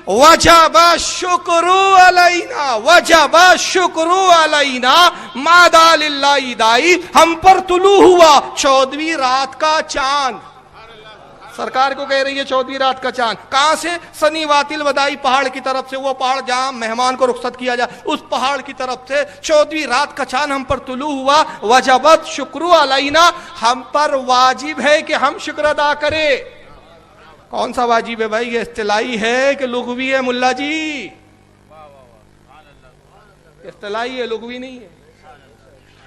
وجب الشکر علینا، وجب الشکر علینا ماذا للہ دائی، ہم پر طلوع ہوا 14ویں رات کا چاند، سرکار کو کہہ رہی ہے 14ویں رات کا چاند. کہاں سے؟ سنی واتل ودائی پہاڑ کی طرف سے, وہ پہاڑ جہاں مہمان کو رخصت کیا جائے, اس پہاڑ کی طرف سے 14ویں رات کا چاند ہم پر طلوع ہوا. وجبت شکر علینا, ہم پر واجب ہے کہ ہم شکر ادا کریں. کون سا واجب ہے بھائی؟ یہ اصطلاحی ہے کہ لغوی ہے ملا جی؟ اصطلاحی ہے, لغوی نہیں ہے.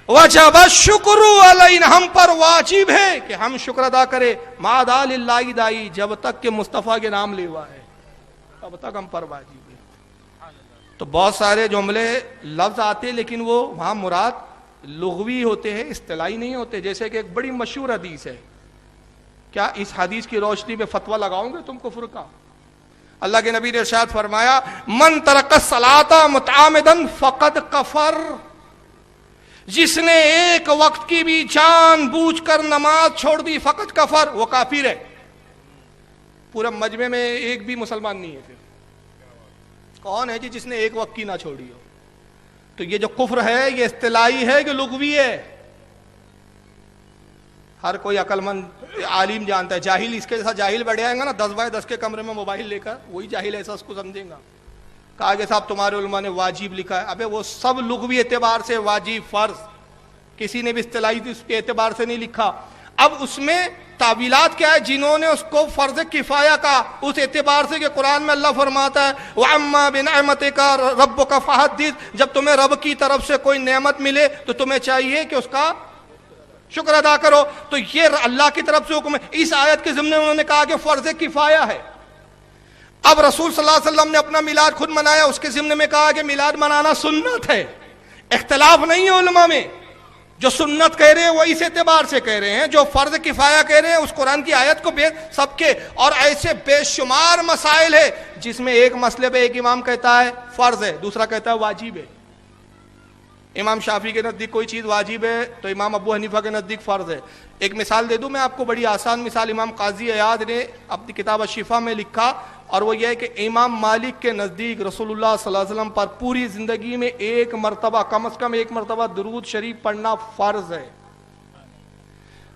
وجب شکر علینا, ہم پر واجب ہے کہ ہم شکر ادا کریں. ماذا للہ دائی, جب تک کہ مصطفیٰ کے نام لے ہوا ہے تب تک ہم پر واجب ہے. تو بہت سارے جملے لفظ آتے لیکن وہ وہاں مراد لغوی ہوتے ہیں, اصطلاحی نہیں ہوتے. جیسے کہ ایک بڑی مشہور حدیث ہے, کیا اس حدیث کی روشنی میں فتویٰ لگاؤں گے تم کفر کا؟ اللہ کے نبی نے ارشاد فرمایا, من ترک الصلاۃ متعمدا فقد کفر, جس نے ایک وقت کی بھی جان بوجھ کر نماز چھوڑ دی فقط کفر, وہ کافر ہے. پورا مجمع میں ایک بھی مسلمان نہیں ہے. پھر کون ہے جی جس نے ایک وقت کی نہ چھوڑی ہو؟ تو یہ جو کفر ہے یہ اصطلاحی ہے کہ لغوی ہے؟ ہر کوئی عقل مند عالم جانتا ہے. جاہل اس کے جیسا جاہل بیٹھ جائے گا نا 10x10 کے کمرے میں موبائل لے کر, وہی جاہل ایسا اس کو سمجھے گا. کہا کہ صاحب تمہارے علماء نے واجب لکھا ہے. ابے وہ سب لغوی اعتبار سے واجب فرض, کسی نے بھی اصطلاحی اس کے اعتبار سے نہیں لکھا. اب اس میں تعویلات کیا ہے؟ جنہوں نے اس کو فرض کفایہ کا اس اعتبار سے کہ قرآن میں اللہ فرماتا ہے وَأَمَّا بِنِعْمَتِكَ رَبُّكَ فَحَدِّثْ, جب تمہیں رب کی طرف سے کوئی نعمت ملے تو تمہیں چاہیے کہ اس کا شکر ادا کرو. تو یہ اللہ کی طرف سے حکم ہے. اس آیت کے ضمن میں انہوں نے کہا کہ فرض کفایہ ہے. اب رسول صلی اللہ علیہ وسلم نے اپنا میلاد خود منایا, اس کے ضمن میں کہا کہ میلاد منانا سنت ہے. اختلاف نہیں ہے علماء میں, جو سنت کہہ رہے ہیں وہ اس اعتبار سے کہہ رہے ہیں, جو فرض کفایہ کہہ رہے ہیں اس قرآن کی آیت کو سب کے. اور ایسے بے شمار مسائل ہے جس میں ایک مسئلے پہ ایک امام کہتا ہے فرض ہے, دوسرا کہتا ہے واجب ہے. امام شافعی کے نزدیک کوئی چیز واجب ہے تو امام ابو حنیفہ کے نزدیک فرض ہے. ایک مثال دے دوں میں آپ کو, بڑی آسان مثال. امام قاضی عیاض نے اپنی کتاب الشفا میں لکھا, اور وہ یہ ہے کہ امام مالک کے نزدیک رسول اللہ صلی اللہ علیہ وسلم پر پوری زندگی میں ایک مرتبہ, کم از کم ایک مرتبہ درود شریف پڑھنا فرض ہے.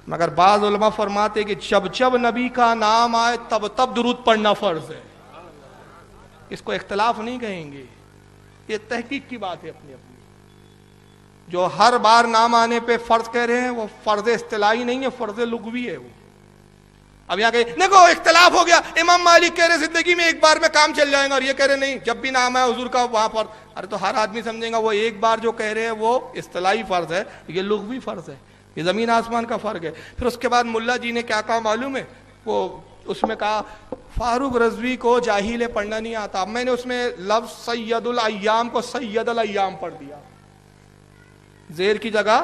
مگر بعض علماء فرماتے کہ جب جب نبی کا نام آئے تب تب درود پڑھنا فرض ہے. اس کو اختلاف نہیں کہیں گے, یہ تحقیق کی بات ہے اپنی اپنی. جو ہر بار نام آنے پہ فرض کہہ رہے ہیں وہ فرض اصطلاحی نہیں ہے, فرض لغوی ہے وہ. اب یہاں کہ دیکھو اختلاف ہو گیا, امام مالک کہہ رہے زندگی میں ایک بار میں کام چل جائے گا, اور یہ کہہ رہے نہیں جب بھی نام آئے حضور کا وہاں پر. ارے تو ہر آدمی سمجھے گا وہ ایک بار جو کہہ رہے ہیں وہ اصطلاحی فرض ہے, یہ لغوی فرض ہے. یہ زمین آسمان کا فرق ہے. پھر اس کے بعد ملا جی نے کیا کہا معلوم ہے؟ وہ اس میں کہا فاروق رضوی کو جاہل پڑھنا نہیں آتا. میں نے اس میں لفظ سید الایام کو سید الایام پڑھ دیا, زیر کی جگہ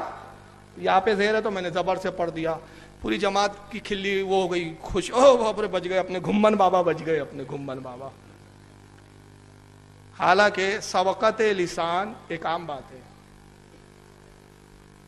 یہاں پہ زیر ہے تو میں نے زبر سے پڑھ دیا. پوری جماعت کی کھلی وہ ہو گئی خوش, او بچ گئے اپنے گھمن بابا, بچ گئے اپنے گھمن بابا. حالانکہ سبقت لسان ایک عام بات ہے.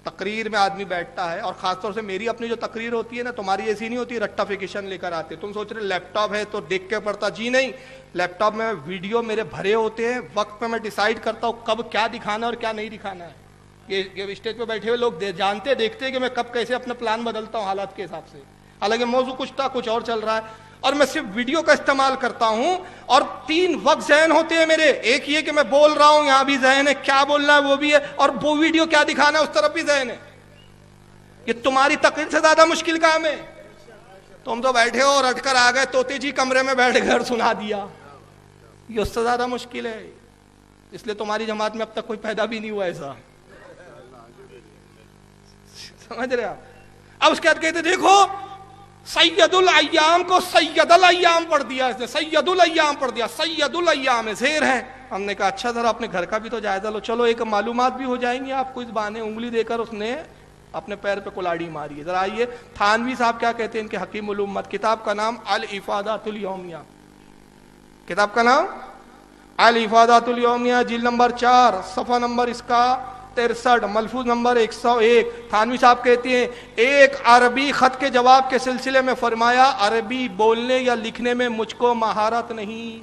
تقریر میں آدمی بیٹھتا ہے, اور خاص طور سے میری اپنی جو تقریر ہوتی ہے نا, تمہاری ایسی نہیں ہوتی رٹافیکیشن لے کر آتے. تم سوچ رہے لیپ ٹاپ ہے تو دیکھ کے پڑھتا, جی نہیں, لیپ ٹاپ میں ویڈیو میرے بھرے ہوتے ہیں, وقت پہ میں ڈیسائیڈ کرتا ہوں کب کیا دکھانا اور کیا نہیں دکھانا ہے. یہ اسٹیج پہ بیٹھے ہوئے لوگ جانتے دیکھتے کہ میں کب کیسے اپنا پلان بدلتا ہوں حالات کے حساب سے. حالانکہ موضوع کچھ تھا, کچھ اور چل رہا ہے, اور میں صرف ویڈیو کا استعمال کرتا ہوں. اور 3 وقت ذہن ہوتے ہیں میرے, ایک یہ کہ میں بول رہا ہوں یہاں بھی ذہن ہے, کیا بولنا ہے وہ بھی ہے, اور وہ ویڈیو کیا دکھانا ہے اس طرف بھی ذہن ہے. یہ تمہاری تقریر سے زیادہ مشکل کام ہے. تم تو بیٹھے ہو اور اٹھ کر آ گئے توتے جی کمرے میں بیٹھ کر سنا دیا, یہ اس سے زیادہ مشکل ہے. اس لیے تمہاری جماعت میں اب تک کوئی پیدا بھی نہیں ہوا ایسا, سمجھ رہے آپ. اب اس کے بعد کہتے دیکھو سید الایام کو سید الایام پڑھ دیا, اس نے سید الایام پڑھ دیا, سید الایام ہے, زیر ہے. ہم نے کہا اچھا ذرا اپنے گھر کا بھی تو جائزہ لو. چلو ایک معلومات بھی ہو جائیں گی آپ کو. اس بہانے انگلی دے کر اس نے اپنے پیر پہ کلاڑی ماری ہے. ذرا آئیے تھانوی صاحب کیا کہتے ہیں ان کے حکیم الامت. کتاب کا نام الافادات الیومیہ, کتاب کا نام الافادات الیومیہ, جلد نمبر 4, صفحہ نمبر اس کا 63, ملفوظ نمبر 101. تھانوی صاحب کہتے ہیں ایک عربی خط کے جواب کے سلسلے میں فرمایا عربی بولنے یا لکھنے میں مجھ کو مہارت نہیں.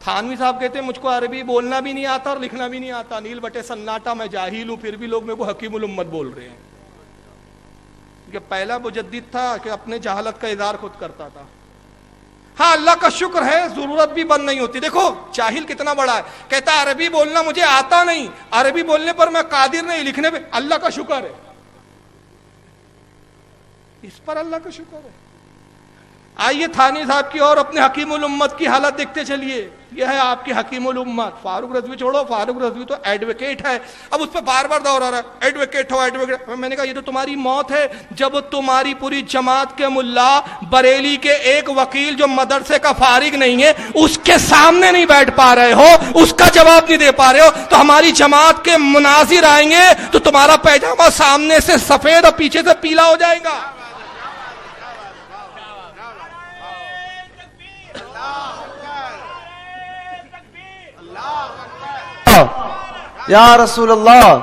تھانوی صاحب کہتے ہیں مجھ کو عربی بولنا بھی نہیں آتا اور لکھنا بھی نہیں آتا, نیل بٹے سناٹا, میں جاہل ہوں, پھر بھی لوگ میرے کو حکیم الامت بول رہے ہیں. کہ پہلا مجدد تھا کہ اپنے جہالت کا اظہار خود کرتا تھا. ہاں اللہ کا شکر ہے ضرورت بھی بند نہیں ہوتی. دیکھو جاہل کتنا بڑا ہے, کہتا ہے عربی بولنا مجھے آتا نہیں, عربی بولنے پر میں قادر نہیں, لکھنے پہ اللہ کا شکر ہے, اس پر اللہ کا شکر ہے. آئیے تھانی صاحب کی اور اپنے حکیم الامت کی حالت دیکھتے چلیے. یہ ہے آپ کی حکیم الامت. فاروق رضوی چھوڑو, فاروق رضوی تو ایڈوکیٹ ہے, اب اس پہ بار بار دور آ رہا ہے ایڈوکیٹ ہو ایڈوکیٹ. میں نے کہا یہ تو تمہاری موت ہے جب تمہاری پوری جماعت کے ملا بریلی کے ایک وکیل جو مدرسے کا فارغ نہیں ہے اس کے سامنے نہیں بیٹھ پا رہے ہو, اس کا جواب نہیں دے پا رہے ہو, تو ہماری جماعت کے مناظر آئیں گے تو تمہارا پیجامہ سامنے سے سفید اور پیچھے سے پیلا ہو جائے گا. یا رسول اللہ,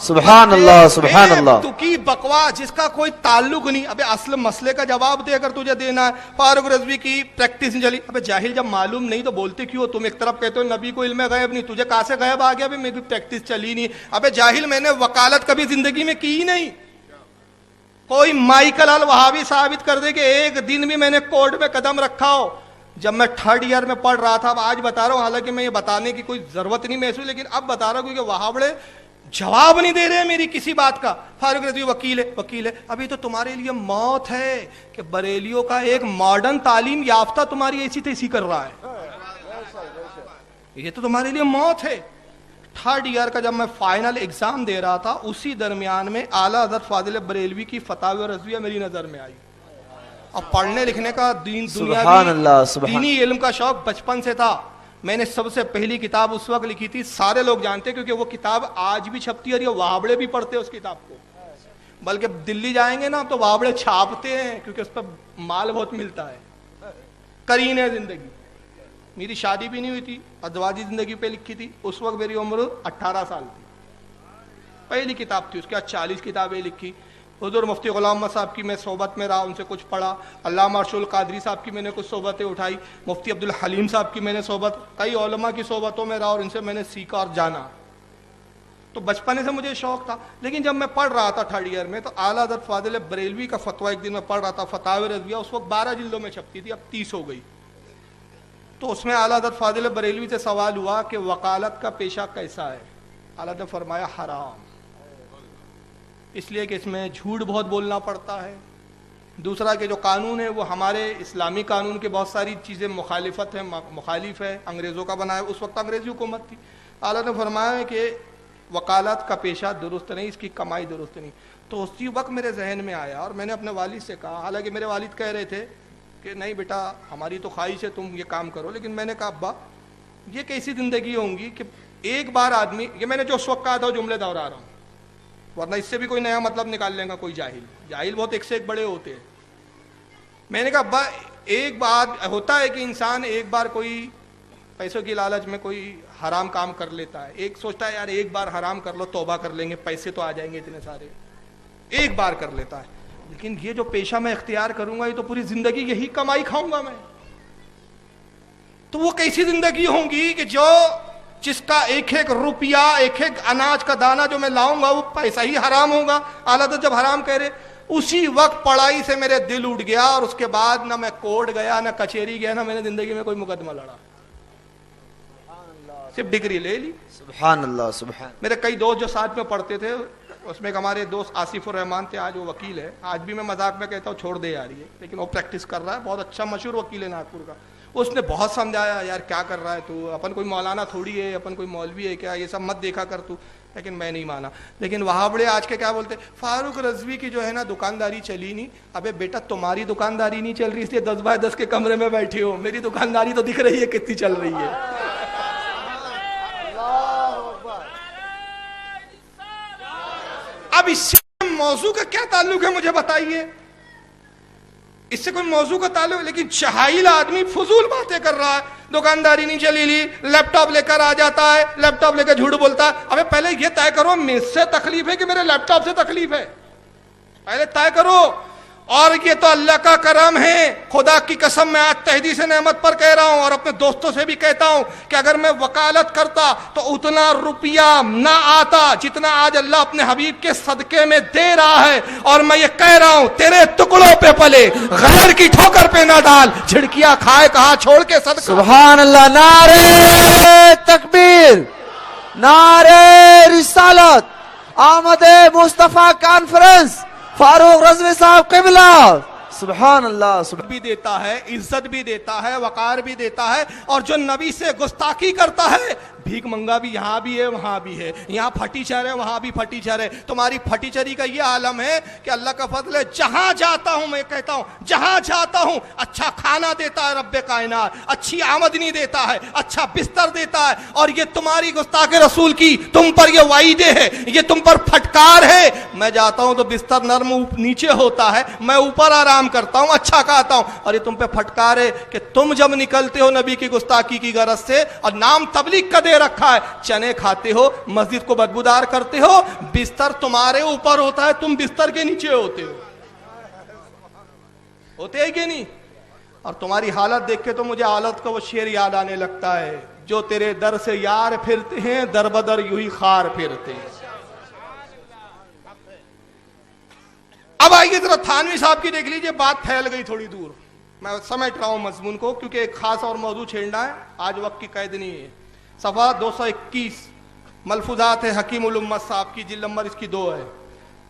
سبحان اللہ سبحان اللہ. تو کی بکواس جس کا کوئی تعلق نہیں. ابے اصل مسئلے کا جواب دے اگر تجھے دینا ہے. فاروق رضوی کی پریکٹس نہیں چلی. ابے جاہل جب معلوم نہیں تو بولتے کیوں؟ تم ایک طرف کہتے ہو نبی کو علم غیب نہیں, تجھے کہاں سے غیب آ گیا؟ ابے میری پریکٹس چلی نہیں. ابے جاہل میں نے وکالت کبھی زندگی میں کی نہیں. کوئی مائیکل الوہابی ثابت کر دے کہ ایک دن بھی میں نے کورٹ میں قدم رکھا ہو. جب میں 3rd ایئر میں پڑھ رہا تھا, اب آج بتا رہا ہوں, حالانکہ میں یہ بتانے کی کوئی ضرورت نہیں محسوس, لیکن اب بتا رہا ہوں کیونکہ وہاں بڑے جواب نہیں دے رہے میری کسی بات کا. فاروق رضوی وکیل ہے. ابھی تو تمہارے لیے موت ہے کہ بریلیوں کا ایک ماڈرن تعلیم یافتہ تمہاری ایسی تیسی کر رہا ہے. یہ تو تمہارے لیے موت ہے. 3rd ایئر کا جب میں فائنل ایگزام دے رہا تھا, اسی درمیان میں اعلیٰ حضرت فاضل بریلوی کی فتاوی رضویہ میری نظر میں آئی. اب پڑھنے لکھنے کا دینی علم کا شوق بچپن سے تھا. میں نے سب سے پہلی کتاب اس وقت لکھی تھی, سارے لوگ جانتے کیونکہ وہ کتاب آج بھی چھپتی ہے اور یہ وہابڑے بھی پڑھتے ہیں اس کتاب کو. بلکہ دلی جائیں گے نا تو وہابڑے چھاپتے ہیں کیونکہ اس پہ مال بہت ملتا ہے. کرین ہے زندگی. میری شادی بھی نہیں ہوئی تھی, ازواجی زندگی پہ لکھی تھی. اس وقت میری عمر 18 سال تھی. پہلی کتاب تھی. اس کے بعد 40 کتابیں لکھی. حضور مفتی غلام محمد صاحب کی میں صحبت میں رہا, ان سے کچھ پڑھا. علامہ ارشد القادری صاحب کی میں نے کچھ صحبتیں اٹھائی. مفتی عبدالحلیم صاحب کی میں نے صحبت, کئی علماء کی صحبتوں میں رہا اور ان سے میں نے سیکھا اور جانا. تو بچپنے سے مجھے شوق تھا. لیکن جب میں پڑھ رہا تھا 3rd ایئر میں, تو اعلیٰ حضرت فاضل بریلوی کا فتویٰ ایک دن میں پڑھ رہا تھا, فتاوی رضویہ. اس وقت 12 جلدوں میں چھپتی تھی, اب 30 ہو گئی. تو اس میں اعلیٰ حضرت فاضل بریلوی سے سوال ہوا کہ وکالت کا پیشہ کیسا ہے. اعلیٰ نے فرمایا حرام, اس لیے کہ اس میں جھوٹ بہت بولنا پڑتا ہے. دوسرا کہ جو قانون ہے وہ ہمارے اسلامی قانون کے بہت ساری چیزیں مخالف ہے, انگریزوں کا بنایا. اس وقت انگریزی حکومت تھی. اعلیٰ نے فرمایا کہ وکالت کا پیشہ درست نہیں, اس کی کمائی درست نہیں. تو اسی وقت میرے ذہن میں آیا اور میں نے اپنے والد سے کہا, حالانکہ میرے والد کہہ رہے تھے کہ نہیں بیٹا ہماری تو خواہش ہے تم یہ کام کرو, لیکن میں نے کہا ابا یہ کیسی زندگی ہوں گی کہ ایک بار آدمی, یہ میں نے جو اس وقت کہا تھا وہ جملے دہرا رہا ہوں, ورنہ اس سے بھی کوئی نیا مطلب نکال لیں گا کوئی جاہل بہت ایک سے ایک بڑے ہوتے ہیں. میں نے کہا ابا ایک بات ہوتا ہے کہ انسان ایک بار کوئی پیسوں کی لالچ میں کوئی حرام کام کر لیتا ہے, ایک سوچتا ہے یار ایک بار حرام کر لو توبہ کر لیں گے, پیسے تو آ جائیں گے اتنے سارے, ایک بار کر لیتا ہے. لیکن یہ جو پیشہ میں اختیار کروں گا یہ تو پوری زندگی یہی کمائی کھاؤں گا میں. تو وہ کیسی زندگی ہوں گی کہ جس کا ایک ایک روپیہ, ایک ایک اناج کا دانہ جو میں لاؤں گا وہ پیسہ ہی حرام ہوگا. اعلیٰ جب حرام کہہ رہے, اسی وقت پڑھائی سے میرے دل اٹھ گیا, اور اس کے بعد نہ میں کورٹ گیا, نہ کچہری گیا, نہ میں نے زندگی میں کوئی مقدمہ لڑا, صرف ڈگری لے لی. سبحان اللہ سبحان. میرے کئی دوست جو ساتھ میں پڑھتے تھے, اس میں ایک ہمارے دوست آصف الرحمان تھے, آج وہ وکیل ہے. آج بھی میں مذاق میں کہتا ہوں چھوڑ دے یار یہ, لیکن وہ پریکٹس کر رہا ہے, بہت اچھا مشہور وکیل ہے ناگپور کا. اس نے بہت سمجھایا یار کیا کر رہا ہے تو, اپن کوئی مولانا تھوڑی ہے, اپن کوئی مولوی ہے کیا, یہ سب مت دیکھا کر تو. لیکن میں نہیں مانا. لیکن وہاں بڑے آج کے کیا بولتے, فاروق رضوی کی جو ہے نا دکانداری چلی نہیں. ابے بیٹا تمہاری دکانداری نہیں چل رہی اس لیے 10x10 کے کمرے میں بیٹھے ہو, میری دکانداری تو دکھ رہی ہے کتنی چل رہی ہے. اب اس سے موضوع کا کیا تعلق ہے مجھے بتائیے, اس سے کوئی موضوع کا تعلق. لیکن جاہل آدمی فضول باتیں کر رہا ہے, دکانداری نہیں چلی لی, لیپ ٹاپ لے کر آ جاتا ہے, لیپ ٹاپ لے کر جھوٹ بولتا ہے. ابے پہلے یہ طے کرو مجھ سے تکلیف ہے کہ میرے لیپ ٹاپ سے تکلیف ہے, پہلے طے کرو. اور یہ تو اللہ کا کرم ہے. خدا کی قسم میں آج تحدیث نعمت پر کہہ رہا ہوں اور اپنے دوستوں سے بھی کہتا ہوں کہ اگر میں وکالت کرتا تو اتنا روپیہ نہ آتا جتنا آج اللہ اپنے حبیب کے صدقے میں دے رہا ہے. اور میں یہ کہہ رہا ہوں تیرے ٹکڑوں پہ پلے غیر کی ٹھوکر پہ نہ ڈال, جھڑکیاں کھائے کہاں چھوڑ کے صدقہ. سبحان اللہ. نعرہ تکبیر, نعرہ رسالت, آمد مصطفیٰ کانفرنس, فاروق رضوی صاحب قبلہ. سبحان اللہ. بھی دیتا ہے, عزت بھی دیتا ہے, وقار بھی دیتا ہے. اور جو نبی سے گستاخی کرتا ہے, بھیک منگا بھی یہاں بھی ہے وہاں بھی ہے, یہاں پھٹی چر ہے وہاں بھی پھٹی چر ہے. تمہاری پھٹی چری کا یہ عالم ہے کہ اللہ کا فضل ہے, جہاں جاتا ہوں میں کہتا ہوں جہاں جاتا ہوں اچھا کھانا دیتا ہے رب کائنات, اچھی آمدنی دیتا ہے, اچھا بستر دیتا ہے. اور یہ تمہاری گستاخ رسول کی تم پر یہ وعیدے ہے, یہ تم پر پھٹکار ہے. میں جاتا ہوں تو بستر نرم نیچے ہوتا ہے, میں اوپر آرام کرتا ہوں, اچھا کھاتا ہوں. اور یہ تم پہ پھٹکار ہے کہ تم جب نکلتے ہو نبی کی گستاخی کی غرض سے, اور نام تبلیغ کا دے رکھا ہے, چنے کھاتے ہو, مسجد کو بدبودار کرتے ہو, بستر تمہارے اوپر ہوتا ہے, تم بستر کے نیچے ہوتے ہو. ہوتے ہیں کہ نہیں؟ اور تمہاری حالت دیکھ کے تو مجھے حالت کا وہ شعر یاد آنے لگتا ہے, جو تیرے در سے یار پھرتے ہیں در بدر یوں ہی خار پھرتے ہیں. اب آئیے ذرا تھانوی صاحب کی دیکھ لیجئے, بات پھیل گئی تھوڑی دور, میں سمیٹ رہا ہوں مضمون کو کیونکہ ایک خاص اور موضوع چھیڑنا ہے, آج وقت کی قید نہیں ہے. صفحہ 221 ملفوظات ہے حکیم الامت صاحب کی, جلد نمبر اس کی 2 ہے.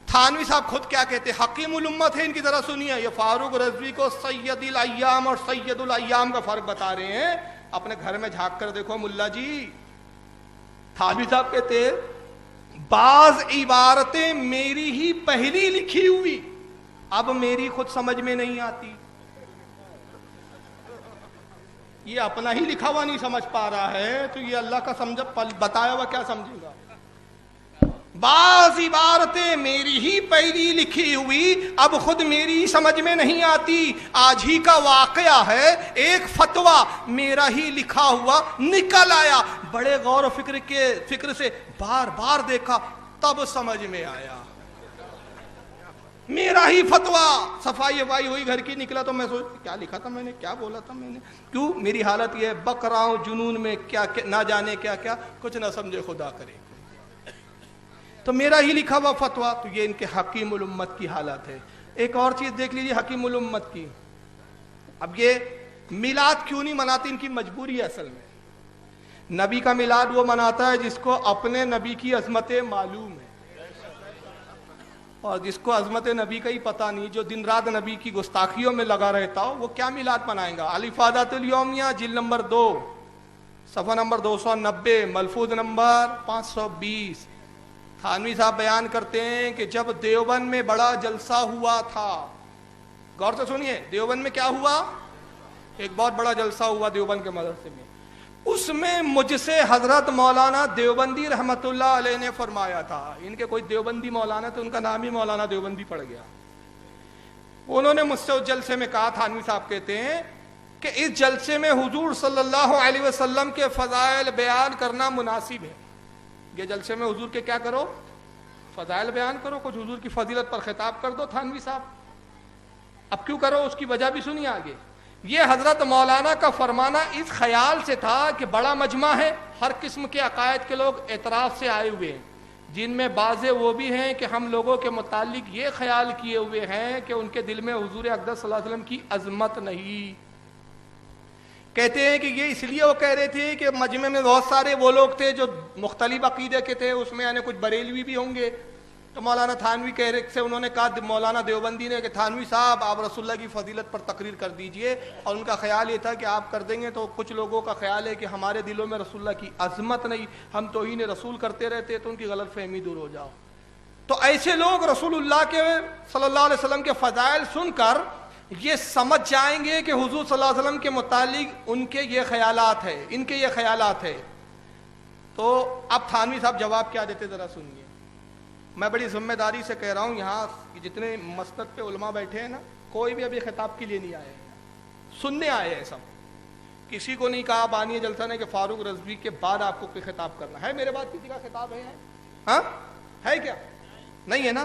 تھانوی صاحب خود کیا کہتے ہیں, حکیم الامت ہے ان کی, ذرا سنیے. یہ فاروق رضوی کو سید الایام اور سید الایام کا فرق بتا رہے ہیں. اپنے گھر میں جھانک کر دیکھو ملا جی. تھانوی صاحب کہتے ہیں بعض عبارتیں میری ہی پہلی لکھی ہوئی اب میری خود سمجھ میں نہیں آتی. یہ اپنا ہی لکھا ہوا نہیں سمجھ پا رہا ہے تو یہ اللہ کا سمجھ بتایا ہوا کیا سمجھے گا. بعض عبارتیں میری ہی پہلی لکھی ہوئی اب خود میری سمجھ میں نہیں آتی. آج ہی کا واقعہ ہے, ایک فتویٰ میرا ہی لکھا ہوا نکل آیا, بڑے غور و فکر سے بار بار دیکھا تب سمجھ میں آیا. میرا ہی فتویٰ, صفائی وائی ہوئی گھر کی, نکلا تو میں سوچ کیا لکھا تھا میں نے, کیا بولا تھا میں نے, کیوں میری حالت یہ ہے بک رہا ہوں جنون میں, کیا نہ جانے کیا کیا, کچھ نہ سمجھے خدا کرے. تو میرا ہی لکھا ہوا فتویٰ, تو یہ ان کے حکیم الامت کی حالت ہے. ایک اور چیز دیکھ لیجیے حکیم الامت کی. اب یہ میلاد کیوں نہیں مناتے, ان کی مجبوری ہے اصل میں. نبی کا میلاد وہ مناتا ہے جس کو اپنے نبی کی عظمتیں معلوم ہے, اور جس کو عظمت نبی کا ہی پتہ نہیں, جو دن رات نبی کی گستاخیوں میں لگا رہتا ہو, وہ کیا میلاد منائیں گا. الافادات الیومیہ جلد نمبر 2 صفحہ نمبر 290 ملفوظ نمبر 520. تھانوی صاحب بیان کرتے ہیں کہ جب دیوبند میں بڑا جلسہ ہوا تھا, غور سے سنیے, دیوبند میں کیا ہوا, ایک بہت بڑا جلسہ ہوا دیوبند کے مدرسے میں. اس میں مجھ سے حضرت مولانا دیوبندی رحمت اللہ علیہ نے فرمایا تھا, ان کے کوئی دیوبندی مولانا تو ان کا نام ہی مولانا دیوبندی پڑ گیا. انہوں نے مجھ سے اس جلسے میں کہا, تھانوی صاحب کہتے ہیں کہ اس جلسے میں حضور صلی اللہ علیہ وسلم کے فضائل بیان کرنا مناسب ہے. یہ جلسے میں حضور کے کیا کرو, فضائل بیان کرو, کچھ حضور کی فضیلت پر خطاب کر دو. تھانوی صاحب اب کیوں کرو, اس کی وجہ بھی سنیے آگے. یہ حضرت مولانا کا فرمانا اس خیال سے تھا کہ بڑا مجمع ہے, ہر قسم کے عقائد کے لوگ اعتراف سے آئے ہوئے ہیں, جن میں بعض وہ بھی ہیں کہ ہم لوگوں کے متعلق یہ خیال کیے ہوئے ہیں کہ ان کے دل میں حضور اقدس صلی اللہ علیہ وسلم کی عظمت نہیں. کہتے ہیں کہ یہ اس لیے وہ کہہ رہے تھے کہ مجمع میں بہت سارے وہ لوگ تھے جو مختلف عقیدے کے تھے, اس میں یعنی کچھ بریلوی بھی ہوں گے. تو مولانا تھانوی کہہ رہے سے انہوں نے کہا مولانا دیوبندی نے کہ تھانوی صاحب آپ رسول اللہ کی فضیلت پر تقریر کر دیجئے. اور ان کا خیال یہ تھا کہ آپ کر دیں گے تو کچھ لوگوں کا خیال ہے کہ ہمارے دلوں میں رسول اللہ کی عظمت نہیں, ہم توہین رسول کرتے رہتے, تو ان کی غلط فہمی دور ہو جاؤ. تو ایسے لوگ رسول اللہ کے صلی اللہ علیہ وسلم کے فضائل سن کر یہ سمجھ جائیں گے کہ حضور صلی اللہ علیہ وسلم کے متعلق ان کے یہ خیالات ہیں, ان کے یہ خیالات ہیں. تو اب تھانوی صاحب جواب کیا دیتے ذرا سنیے. میں بڑی ذمہ داری سے کہہ رہا ہوں, یہاں جتنے مسند پہ علماء بیٹھے ہیں نا, کوئی بھی ابھی خطاب کے لیے نہیں آئے, سننے آئے ہیں سب. کسی کو نہیں کہا بانی جلسہ نے کہ فاروق رضوی کے بعد آپ کو کوئی خطاب کرنا ہے. میرے بعد کسی کا خطاب ہے؟ ہاں ہے کیا؟ نہیں ہے نا.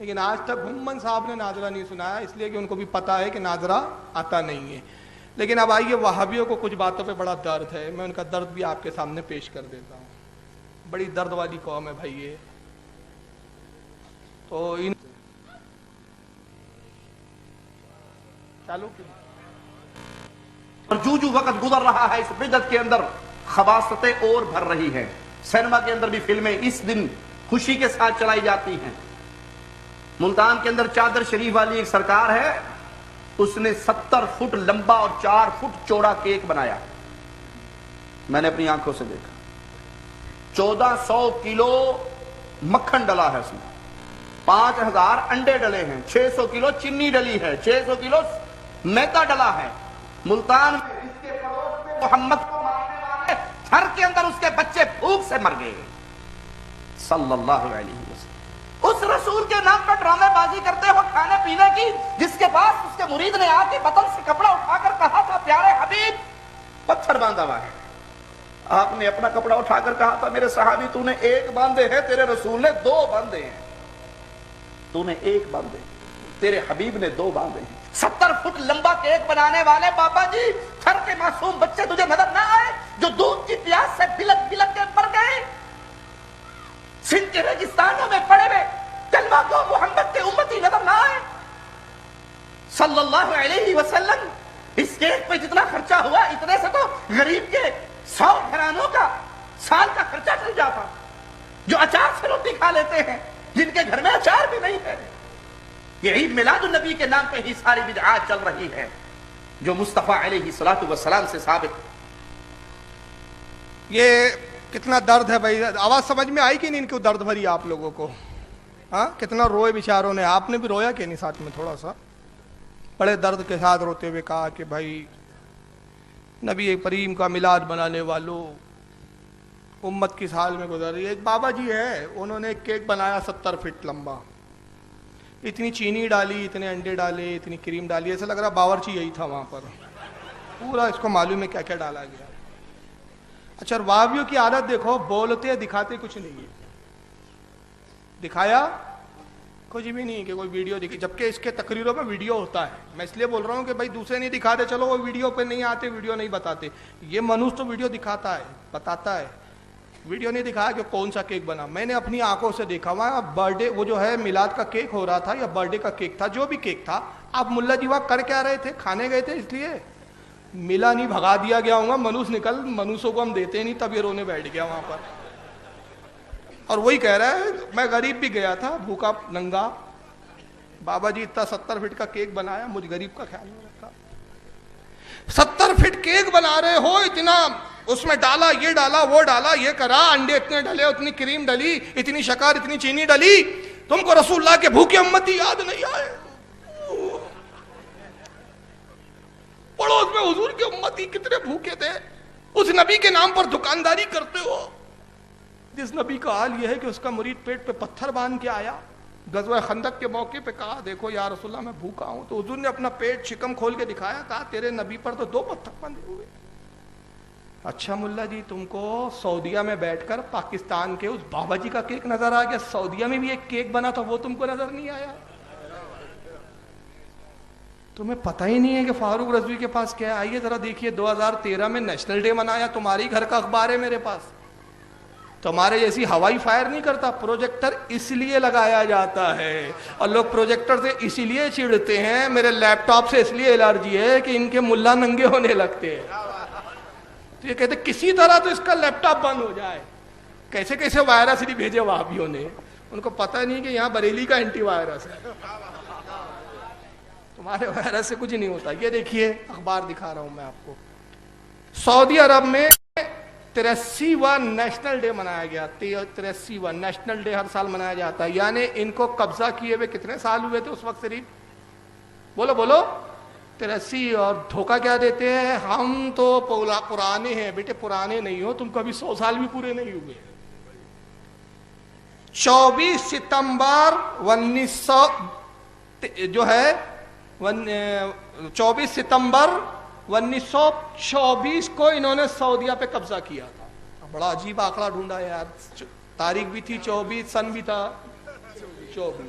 لیکن آج تک گھمن صاحب نے ناظرہ نہیں سنایا، اس لیے کہ ان کو بھی پتا ہے کہ ناظرہ آتا نہیں ہے۔ لیکن اب آئیے وہابیوں کو کچھ باتوں پہ بڑا درد ہے، میں ان کا درد بھی آپ کے سامنے پیش کر دیتا ہوں۔ بڑی درد والی قوم ہے بھائی یہ۔ تو ان چالو اور جو وقت گزر رہا ہے اس بدعت کے اندر خباثتیں اور بھر رہی ہیں۔ سینما کے اندر بھی فلمیں اس دن خوشی کے ساتھ چلائی جاتی ہیں۔ ملتان کے اندر چادر شریف والی ایک سرکار ہے، اس نے 70 فٹ لمبا اور 4 فٹ چوڑا کیک بنایا، میں نے اپنی آنکھوں سے دیکھا۔ 1400 کلو مکھن ڈلا ہے اس میں، 5000 انڈے ڈلے ہیں، 600 کلو چینی ڈلی ہے، 600 کلو میدا ڈلا ہے۔ ملتان میں اس کے پڑوس میں محمد کو مارنے والے گھر کے اندر اس کے بچے بھوک سے مر گئے صلی اللہ علیہ وسلم۔ اس رسول کے نام پر ڈرامے بازی کرتے ہو کھانے پینے کی، جس کے پاس اس کے مرید نے آ کے بدن سے کپڑا اٹھا کر کہا تھا پیارے حبیب پتھر باندھا ہوا ہے، آپ نے اپنا کپڑا اٹھا کر کہا تھا میرے صحابی تو نے 1 باندھے ہیں، تیرے رسول نے 2 باندھے ہیں، تو نے 1 باندھے، تیرے حبیب نے 2 باندھے ہیں۔ 70 فٹ لمبا کیک بنانے والے بابا جی، گھر کے معصوم بچے تجھے نظر نہ آئے جو دودھ کی پیاس سے بلک بلک کے مر گئے؟ سندھ کے ریگستانوں میں پڑے ہوئے کلمہ کو محمد کے امتی نظر نہ آئے صلی اللہ علیہ وسلم؟ اس کیک پہ جتنا خرچہ ہوا اتنے سے تو غریب کے 100 گھرانوں کا سال کا خرچہ چل جاتا، جو اچار سے روٹی کھا لیتے ہیں، جن کے گھر میں اچار بھی نہیں ہے۔ یہ عید میلاد النبی کے نام پہ ہی ساری بدعات چل رہی ہے جو مصطفیٰ علیہ الصلوۃ والسلام سے ثابت۔ یہ کتنا درد ہے بھائی، آواز سمجھ میں آئی کہ نہیں ان کو درد بھری آپ لوگوں کو؟ ہاں کتنا روئے بیچاروں نے، آپ نے بھی رویا کہ نہیں ساتھ میں تھوڑا سا؟ بڑے درد کے ساتھ روتے ہوئے کہا کہ بھائی نبی کریم کا میلاد منانے والوں، امت کس حال میں گزر رہی ہے۔ ایک بابا جی ہے، انہوں نے ایک کیک بنایا 70 فٹ لمبا، اتنی چینی ڈالی، اتنے انڈے ڈالے، اتنی کریم ڈالی، ایسا لگ رہا باورچی یہی تھا وہاں پر، پورا اس کو معلوم ہے کیا کیا ڈالا گیا۔ اچھا وہابیوں کی عادت دیکھو، بولتے دکھاتے کچھ نہیں ہے، دکھایا کچھ بھی نہیں کہ کوئی ویڈیو دکھی، جبکہ اس کے تقریروں پہ ویڈیو ہوتا ہے۔ میں اس لیے بول رہا ہوں کہ بھائی دوسرے نہیں دکھاتے، چلو وہ ویڈیو پہ نہیں آتے، ویڈیو نہیں بتاتے، یہ منوس تو ویڈیو دکھاتا ہے، بتاتا ہے۔ ویڈیو نہیں دکھایا کہ کون سا کیک بنا، میں نے اپنی آنکھوں سے دیکھا ہوا، برتھ ڈے وہ جو ہے میلاد کا کیک ہو رہا تھا یا برتھ ڈے کا کیک تھا، جو بھی کیک تھا، آپ ملا جی وہاں کر کیا رہے تھے؟ کھانے گئے تھے، اس لیے ملا نہیں بھگا دیا گیا ہوں گا، منوس نکل، منوسوں کو ہم دیتے نہیں، تب یہ رونے بیٹھ گیا وہاں پر۔ اور وہی کہہ رہا ہے میں غریب بھی گیا تھا، بھوکا ننگا، بابا جی اتنا 70 فٹ کا کیک بنایا، مجھ غریب کا خیال نہیں رکھا۔ 70 فٹ کیک بنا رہے ہو، اتنا اس میں ڈالا، یہ ڈالا، وہ ڈالا، یہ کرا، انڈے اتنے ڈلے، اتنی کریم ڈلی، اتنی شکر، اتنی چینی ڈلی، تم کو رسول اللہ کے بھوکے امتی یاد نہیں آئے؟ پڑوس میں حضور کے امتی کتنے بھوکے تھے، اس نبی کے نام پر دکانداری کرتے ہو، جس نبی کا حال یہ ہے کہ اس کا مرید پیٹ پہ پتھر باندھ کے آیا، غزوہ خندق کے موقع پہ کہا دیکھو یا رسول اللہ میں بھوکا ہوں، تو حضور نے اپنا پیٹ شکم کھول کے دکھایا، کہا تیرے نبی پر تو 2 پتھر باندھے ہوئے۔ اچھا ملا جی تم کو سعودیہ میں بیٹھ کر پاکستان کے اس بابا جی کا کیک نظر آ گیا، سعودیہ میں بھی ایک کیک بنا تھا وہ تم کو نظر نہیں آیا؟ تمہیں پتہ ہی نہیں ہے کہ فاروق رضوی کے پاس کیا ہے؟ آئیے ذرا دیکھیے، 2013 میں نیشنل ڈے منایا، تمہاری گھر کا اخبار ہے میرے پاس، تمہارے جیسی ہوائی فائر نہیں کرتا، پروجیکٹر اس لیے لگایا جاتا ہے، اور لوگ پروجیکٹر سے اسی لیے چڑھتے ہیں، میرے لیپ ٹاپ سے اس لیے الرجی ہے کہ ان کے ملا ننگے ہونے لگتے ہیں، تو یہ کہتے کسی طرح تو اس کا لیپ ٹاپ بند ہو جائے۔ کیسے کیسے وائرس نہیں بھیجے وہابیوں نے، ان کو پتہ نہیں کہ یہاں بریلی کا اینٹی وائرس ہے، تمہارے وائرس سے کچھ نہیں ہوتا۔ یہ دیکھیے اخبار دکھا رہا ہوں میں آپ کو، سعودی عرب میں 83واں نیشنل ڈے منایا گیا، 83واں نیشنل ڈے ہر سال منایا جاتا ہے، یعنی ان کو قبضہ کیے ہوئے کتنے سال ہوئے تھے اس وقت؟ صرف بولو بولو 83، اور دھوکہ کیا دیتے ہیں، ہم تو پرانے ہیں، بیٹے پرانے نہیں ہو، تم کو ابھی 100 سال بھی پورے نہیں ہوئے۔ 24 ستمبر 1900 جو ہے 24 ستمبر 1924 کو انہوں نے سعودیہ پہ قبضہ کیا تھا۔ بڑا عجیب آنکڑا ڈھونڈا یار، تاریخ بھی تھی 24، سن بھی تھا 24۔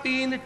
3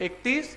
31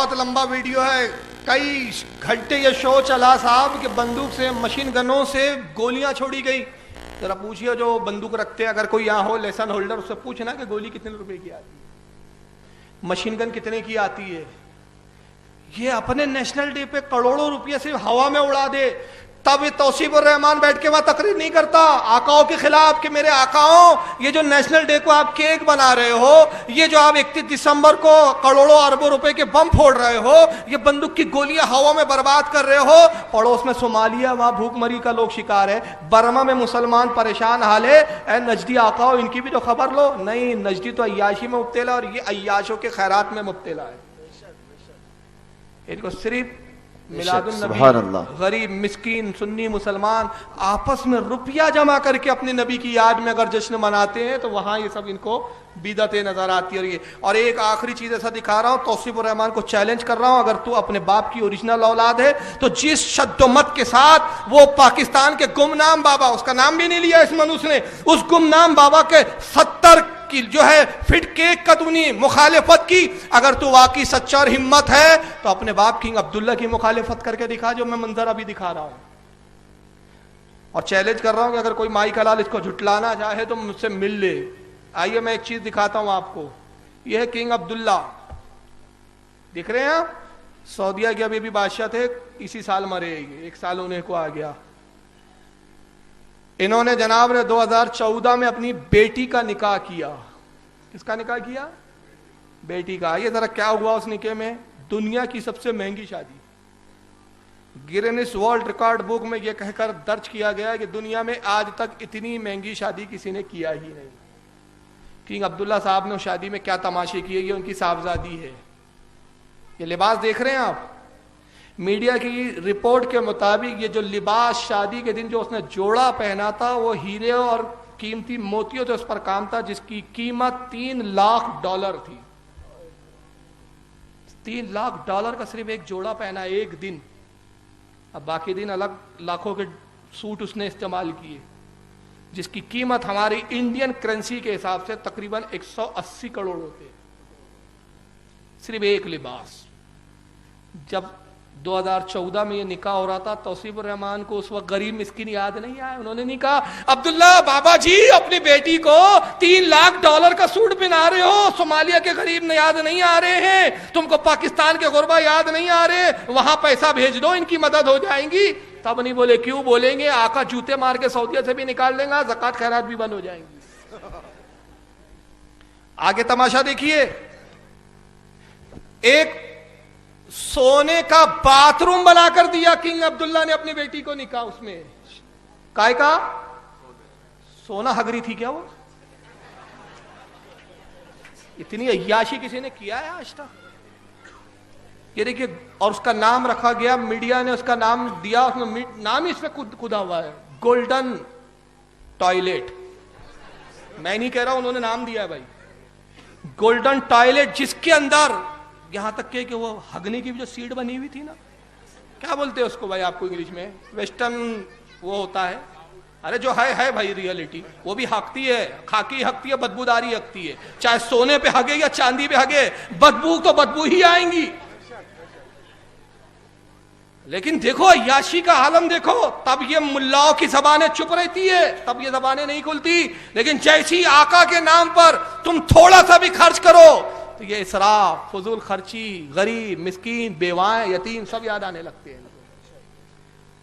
بہت لمبا ویڈیو ہے, کئی گھنٹے یہ شو چلا صاحب کہ بندوق سے, مشین گنوں سے گولیاں چھوڑی گئی. ذرا پوچھئے جو بندوق رکھتے ہیں, اگر کوئی یہاں ہو لیسن ہولڈر, اس سے پوچھنا کہ گولی کتنے روپے کی آتی ہے, مشین گن کتنے کی آتی ہے. یہ اپنے نیشنل ڈے پہ کروڑوں روپیہ سے ہوا میں اڑا دے, تب یہ توصیف الرحمان بیٹھ کے وہاں تقریر نہیں کرتا آقاؤں کے خلاف کہ میرے آقاؤں, یہ جو نیشنل ڈے کو آپ کیک بنا رہے ہو, یہ جو آپ 31 دسمبر کو کروڑوں اربوں روپے کے بم پھوڑ رہے ہو, یہ بندوق کی گولیاں ہوا میں برباد کر رہے ہو. پڑوس میں صومالیہ, وہاں بھوک مری کا لوگ شکار ہے, برما میں مسلمان پریشان حال ہے. اے نجدی آقاؤں, ان کی بھی تو خبر لو. نہیں, نجدی تو عیاشی میں مبتلا, اور یہ عیاشوں کے خیرات میں مبتلا ہے. ان کو صرف میلاد النبی, غریب مسکین سنی مسلمان آپس میں روپیہ جمع کر کے اپنے نبی کی یاد میں اگر جشن مناتے ہیں تو وہاں یہ سب ان کو بدعتیں نظر آتی ہے. اور ایک آخری چیز ایسا دکھا رہا ہوں, توصیف الرحمان کو چیلنج کر رہا ہوں, اگر تو اپنے باپ کی اوریجنل اولاد ہے تو جس شد و مت کے ساتھ وہ پاکستان کے گمنام بابا, اس کا نام بھی نہیں لیا اس منوس نے, اس گمنام بابا کے 70 کی جو ہے فٹ کیک کا تو نہیں مخالفت کی, اگر تو واقعی سچا اور ہمت ہے تو اپنے باپ کنگ عبداللہ کی مخالفت کر کے دکھا, جو میں منظر ابھی دکھا رہا ہوں. اور چیلنج کر رہا ہوں کہ اگر کوئی مائی کا لال اس کو جھٹلانا چاہے تو مجھ سے مل لے. آئیے میں ایک چیز دکھاتا ہوں آپ کو, یہ ہے کنگ عبداللہ, دکھ رہے ہیں, سعودیہ کے ابھی بھی بادشاہ تھے, اسی سال مرے, 1 سال انہیں کو آ گیا. انہوں نے جناب نے 2014 میں اپنی بیٹی کا نکاح کیا. کس کا نکاح کیا؟ بیٹی کا. یہ ذرا کیا ہوا اس نکاح میں؟ دنیا کی سب سے مہنگی شادی. گرینس ورلڈ ریکارڈ بک میں یہ کہہ کر درج کیا گیا کہ دنیا میں آج تک اتنی مہنگی شادی کسی نے کیا ہی نہیں. کنگ عبداللہ صاحب نے اس شادی میں کیا تماشے کیے, یہ ان کی صاحبزادی ہے. یہ لباس دیکھ رہے ہیں آپ, میڈیا کی رپورٹ کے مطابق یہ جو لباس شادی کے دن جو اس نے جوڑا پہنا تھا وہ ہیرے اور قیمتی موتیوں سے اس پر کام تھا, جس کی قیمت $3 لاکھ تھی. $3 لاکھ کا صرف ایک جوڑا پہنا ایک دن. اب باقی دن الگ لاکھوں کے سوٹ اس نے استعمال کیے, جس کی قیمت ہماری انڈین کرنسی کے حساب سے تقریباً 180 کروڑ ہوتے, صرف ایک لباس. جب 2014 میں یہ نکاح ہو رہا تھا, توصیف الرحمان کو اس وقت غریب مسکین یاد نہیں آیا. انہوں نے نہیں کہا عبداللہ بابا جی اپنی بیٹی کو $3 لاکھ کا سوٹ پہنا رہے ہو, صومالیہ کے غریب یاد نہیں آ رہے ہیں, تم کو پاکستان کے غربا یاد نہیں آ رہے, وہاں پیسہ بھیج دو, ان کی مدد ہو جائیں گی. تب نہیں بولے. کیوں بولیں گے؟ آقا جوتے مار کے سعودیہ سے بھی نکال لیں گا, زکات خیرات بھی بند ہو جائیں گی. آگے تماشا دیکھیے, ایک سونے کا باتھ روم بنا کر دیا کنگ عبداللہ نے اپنی بیٹی کو نکاح. اس میں کائے کا سونا ہگری تھی کیا وہ؟ اتنی عیاشی کسی نے کیا ہے آج تک؟ یہ دیکھیے, اور اس کا نام رکھا گیا, میڈیا نے اس کا نام دیا, اس میں نام ہی اس پہ کدا ہوا ہے, گولڈن ٹوائلٹ. میں نہیں کہہ رہا, انہوں نے نام دیا ہے بھائی, گولڈن ٹوائلٹ, جس کے اندر یہاں تک کہ وہ ہگنے کی بھی جو سیٹ بنی ہوئی تھی نا, کیا بولتے ہیں اس کو بھائی آپ کو انگلش میں, ویسٹرن وہ ہوتا ہے, ارے جو ہے بھائی ریئلٹی, وہ بھی ہگتی ہے, خاکی ہگتی ہے, بدبوداری ہگتی ہے, چاہے سونے پہ ہگے یا چاندی پہ ہگے, بدبو تو بدبو ہی آئیں گی. لیکن دیکھو عیاشی کا عالم دیکھو, تب یہ ملاؤں کی زبانیں چپ رہتی ہے, تب یہ زبانیں نہیں کھلتی, لیکن جیسی آقا کے نام پر تم تھوڑا سا بھی خرچ کرو تو یہ اسراف, فضول خرچی, غریب مسکین, بیوائیں, یتیم سب یاد آنے لگتے ہیں.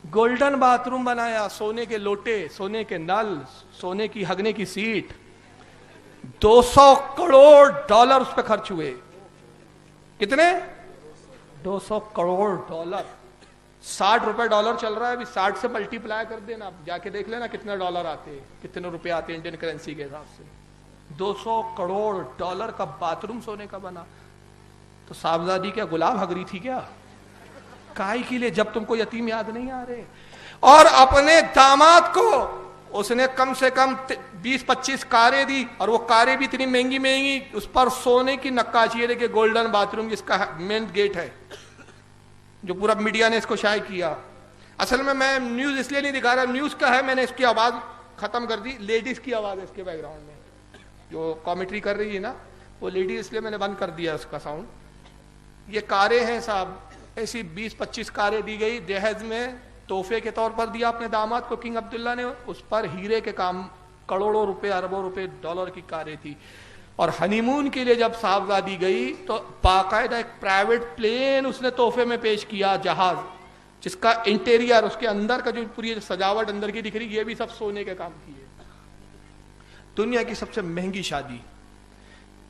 گولڈن باتھ روم بنایا, سونے کے لوٹے, سونے کے نل, سونے کی ہگنے کی سیٹ, $200 کروڑ اس پہ خرچ ہوئے. کتنے؟ $200 کروڑ. $60 چل رہا ہے ابھی, 60 سے ملٹی پلائی کر دینا, آپ جا کے دیکھ لینا کتنے ڈالر آتے ہیں, کتنے روپے آتے ہیں انڈین کرنسی کے حساب سے. $200 کروڑ کا باتھ روم سونے کا بنا. تو صاحبزادی کیا گلاب ہگری تھی کیا؟ کائی کے لیے, جب تم کو یتیم یاد نہیں آ رہے. اور اپنے داماد کو اس نے کم سے کم 20-25 کاریں دی, اور وہ کاریں بھی اتنی مہنگی مہنگی, اس پر سونے کی نقاشی ہے. دیکھیں گولڈن باتھ روم جس کا مین گیٹ ہے, جو پورا میڈیا نے اس کو شائع کیا. اصل میں نیوز اس لیے نہیں دکھا رہا, نیوز کا ہے, میں نے اس کی آواز ختم کر دی, لیڈیز کی آواز ہے اس کے بیک گراؤنڈ میں جو کامنٹری کر رہی ہے نا, وہ لیڈیز, اس لیے میں نے بند کر دیا اس کا ساؤنڈ. یہ کاریں ہیں صاحب، ایسی 20-25 کاریں دی گئی جہیز میں، تحفے کے طور پر دیا اپنے داماد کو کنگ عبداللہ نے، اس پر ہیرے کے کام، کروڑوں روپے، اربوں روپے، ڈالر کی کاریں تھی. اور ہنی مون کے لیے جب صاحبزادی گئی تو باقاعدہ ایک پرائیویٹ پلین اس نے تحفے میں پیش کیا، جہاز، جس کا انٹیریئر، اس کے اندر کا جو پوری سجاوٹ اندر کی دکھ رہی، یہ بھی سب سونے کے کام کی ہے. دنیا کی سب سے مہنگی شادی،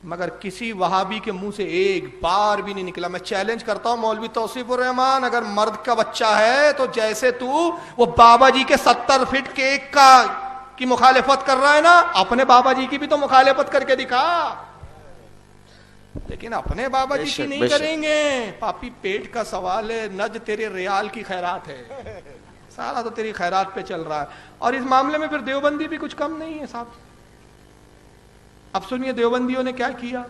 مگر کسی وہابی کے منہ سے ایک بار بھی نہیں نکلا. میں چیلنج کرتا ہوں مولوی توصیف الرحمان، اگر مرد کا بچہ ہے تو جیسے تو وہ بابا جی کے 70 فٹ کیک کی مخالفت کر رہا ہے نا، اپنے بابا جی کی بھی تو مخالفت کر کے دکھا. لیکن اپنے بابا جی کی نہیں کریں گے. پاپی پیٹ کا سوال ہے، نج تیرے ریال کی خیرات ہے، سارا تو تیری خیرات پہ چل رہا ہے. اور اس معاملے میں پھر دیوبندی بھی کچھ کم نہیں ہے صاحب. اب سنیے دیوبندیوں نے کیا کیا.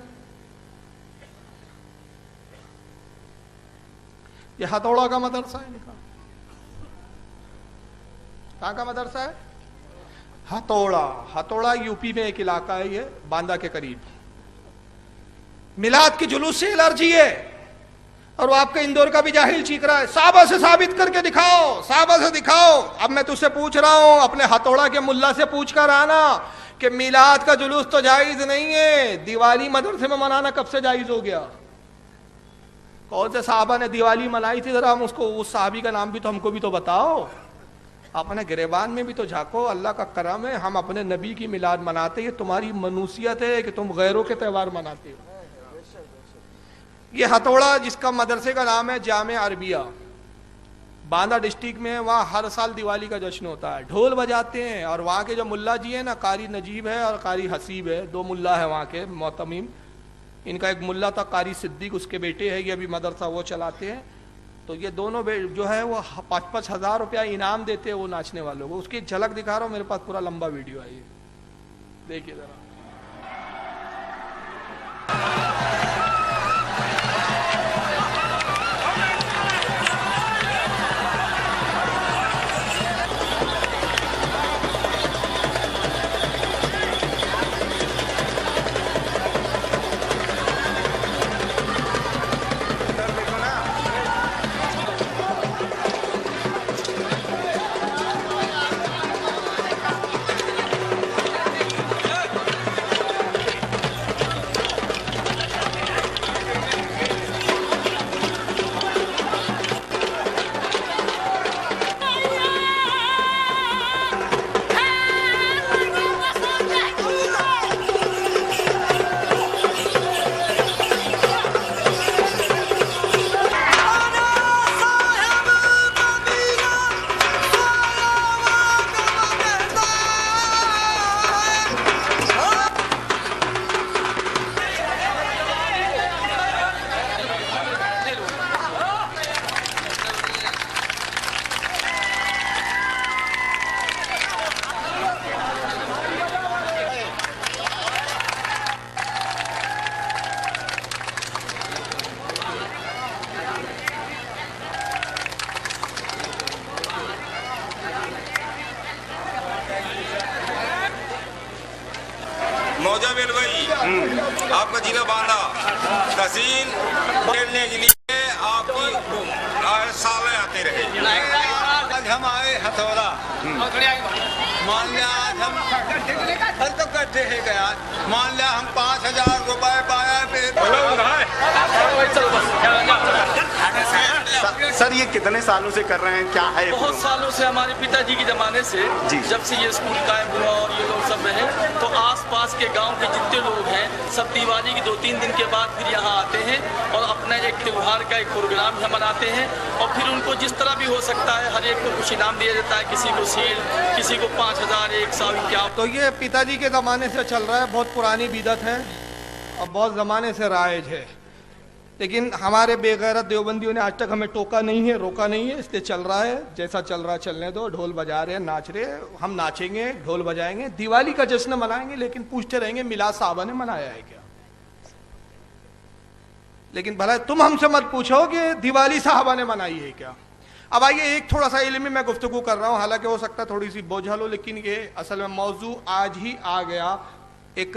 یہ ہتھوڑا کا مدرسہ ہے، کہاں کا مدرسہ ہے؟ ہتھوڑا یو پی میں ایک علاقہ ہے، یہ باندہ کے قریب. میلاد کے جلوس سے الرجی ہے، اور وہ آپ کے اندور کا بھی جاہل چیخ رہا ہے صحابہ سے ثابت کر کے دکھاؤ، صحابہ سے دکھاؤ. اب میں تجھ سے پوچھ رہا ہوں، اپنے ہتھوڑا کے ملا سے پوچھ کر آنا کہ میلاد کا جلوس تو جائز نہیں ہے، دیوالی مدرسے میں منانا کب سے جائز ہو گیا؟ کون سے صحابہ نے دیوالی منائی تھی؟ ذرا ہم اس صحابی کا نام بھی تو ہم کو بھی تو بتاؤ. اپنے گریبان میں بھی تو جھانکو. اللہ کا کرم ہے ہم اپنے نبی کی میلاد مناتے، یہ تمہاری منوسیت ہے کہ تم غیروں کے تہوار مناتے ہو. یہ ہتھوڑا جس کا مدرسے کا نام ہے جامع عربیہ، باندہ ڈسٹرکٹ میں، وہاں ہر سال دیوالی کا جشن ہوتا ہے، ڈھول بجاتے ہیں. اور وہاں کے جو ملا جی ہیں نا، قاری نجیب ہے اور قاری حسیب ہے، 2 ملا ہے وہاں کے معتمیم. ان کا ایک ملا تھا قاری صدیق، اس کے بیٹے ہیں، یہ ابھی مدرسہ وہ چلاتے ہیں. تو یہ دونوں جو ہے وہ 5-5 ہزار روپیہ انعام دیتے ہیں وہ ناچنے والوں کو. اس کی جھلک دکھا رہا ہوں، میرے پاس پورا لمبا ویڈیو ہے، یہ دیکھیے ذرا. موجہ بن بھائی، آپ کا جینا باندھا تحصیل کھیلنے کے لیے آپ کی سالیں آتے رہے. آج ہم آئے ہتھوڑا، مان لیا آج ہم ہر تو کرتے ہیں گیا، مان لیا ہم 5000 روپے پایا. سر یہ کتنے سالوں سے کر رہے ہیں؟ کیا ہے؟ بہت سالوں سے، ہمارے پتا جی کے زمانے سے، جب سے یہ اسکول قائم ہوا اور یہ لوگ سب رہے، تو آس پاس کے گاؤں کے جتنے لوگ ہیں سب دیوالی کی 2-3 دن کے بعد پھر یہاں آتے ہیں اور اپنا ایک تہوار کا ایک پروگرام یہاں مناتے ہیں. اور پھر ان کو جس طرح بھی ہو سکتا ہے ہر ایک کو کچھ انعام دیا جاتا ہے، کسی کو سیل، کسی کو 5000، 100 کیا. تو یہ پتا جی کے زمانے سے چل رہا ہے، بہت پرانی بدعت ہے اور بہت زمانے سے رائج ہے. لیکن ہمارے بے غیرت دیوبندیوں نے آج تک ہمیں ٹوکا نہیں ہے، روکا نہیں ہے، اس لیے چل رہا ہے. جیسا چل رہا ہے چلنے دو. ڈھول بجا رہے ہیں، ناچ رہے ہیں، ہم ناچیں گے، ڈھول بجائیں گے، دیوالی کا جشن منائیں گے، لیکن پوچھتے رہیں گے میلاد صحابہ نے منایا ہے کیا. لیکن بھلا تم ہم سے مت پوچھو کہ دیوالی صحابہ نے منائی ہے کیا. اب آئیے ایک تھوڑا سا علمی میں گفتگو کر رہا ہوں، حالانکہ ہو سکتا ہے تھوڑی سی بوجھل ہو، لیکن یہ اصل میں موضوع آج ہی آ گیا. ایک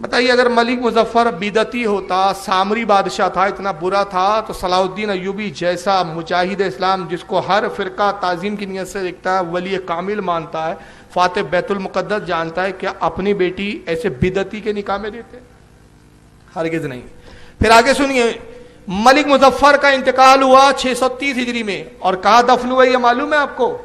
بتائیے اگر ملک مظفر بدعتی ہوتا، سامری بادشاہ تھا، اتنا برا تھا، تو صلاح الدین ایوبی جیسا مجاہد اسلام جس کو ہر فرقہ تعظیم کی نیت سے دیکھتا ہے، ولی کامل مانتا ہے، فاتح بیت المقدس جانتا ہے، کیا اپنی بیٹی ایسے بدعتی کے نکاح میں دیتے؟ ہرگز نہیں۔ پھر آگے سنیے، ملک مظفر کا انتقال ہوا 630 ہجری میں، اور کہاں دفن ہوا یہ معلوم ہے آپ کو؟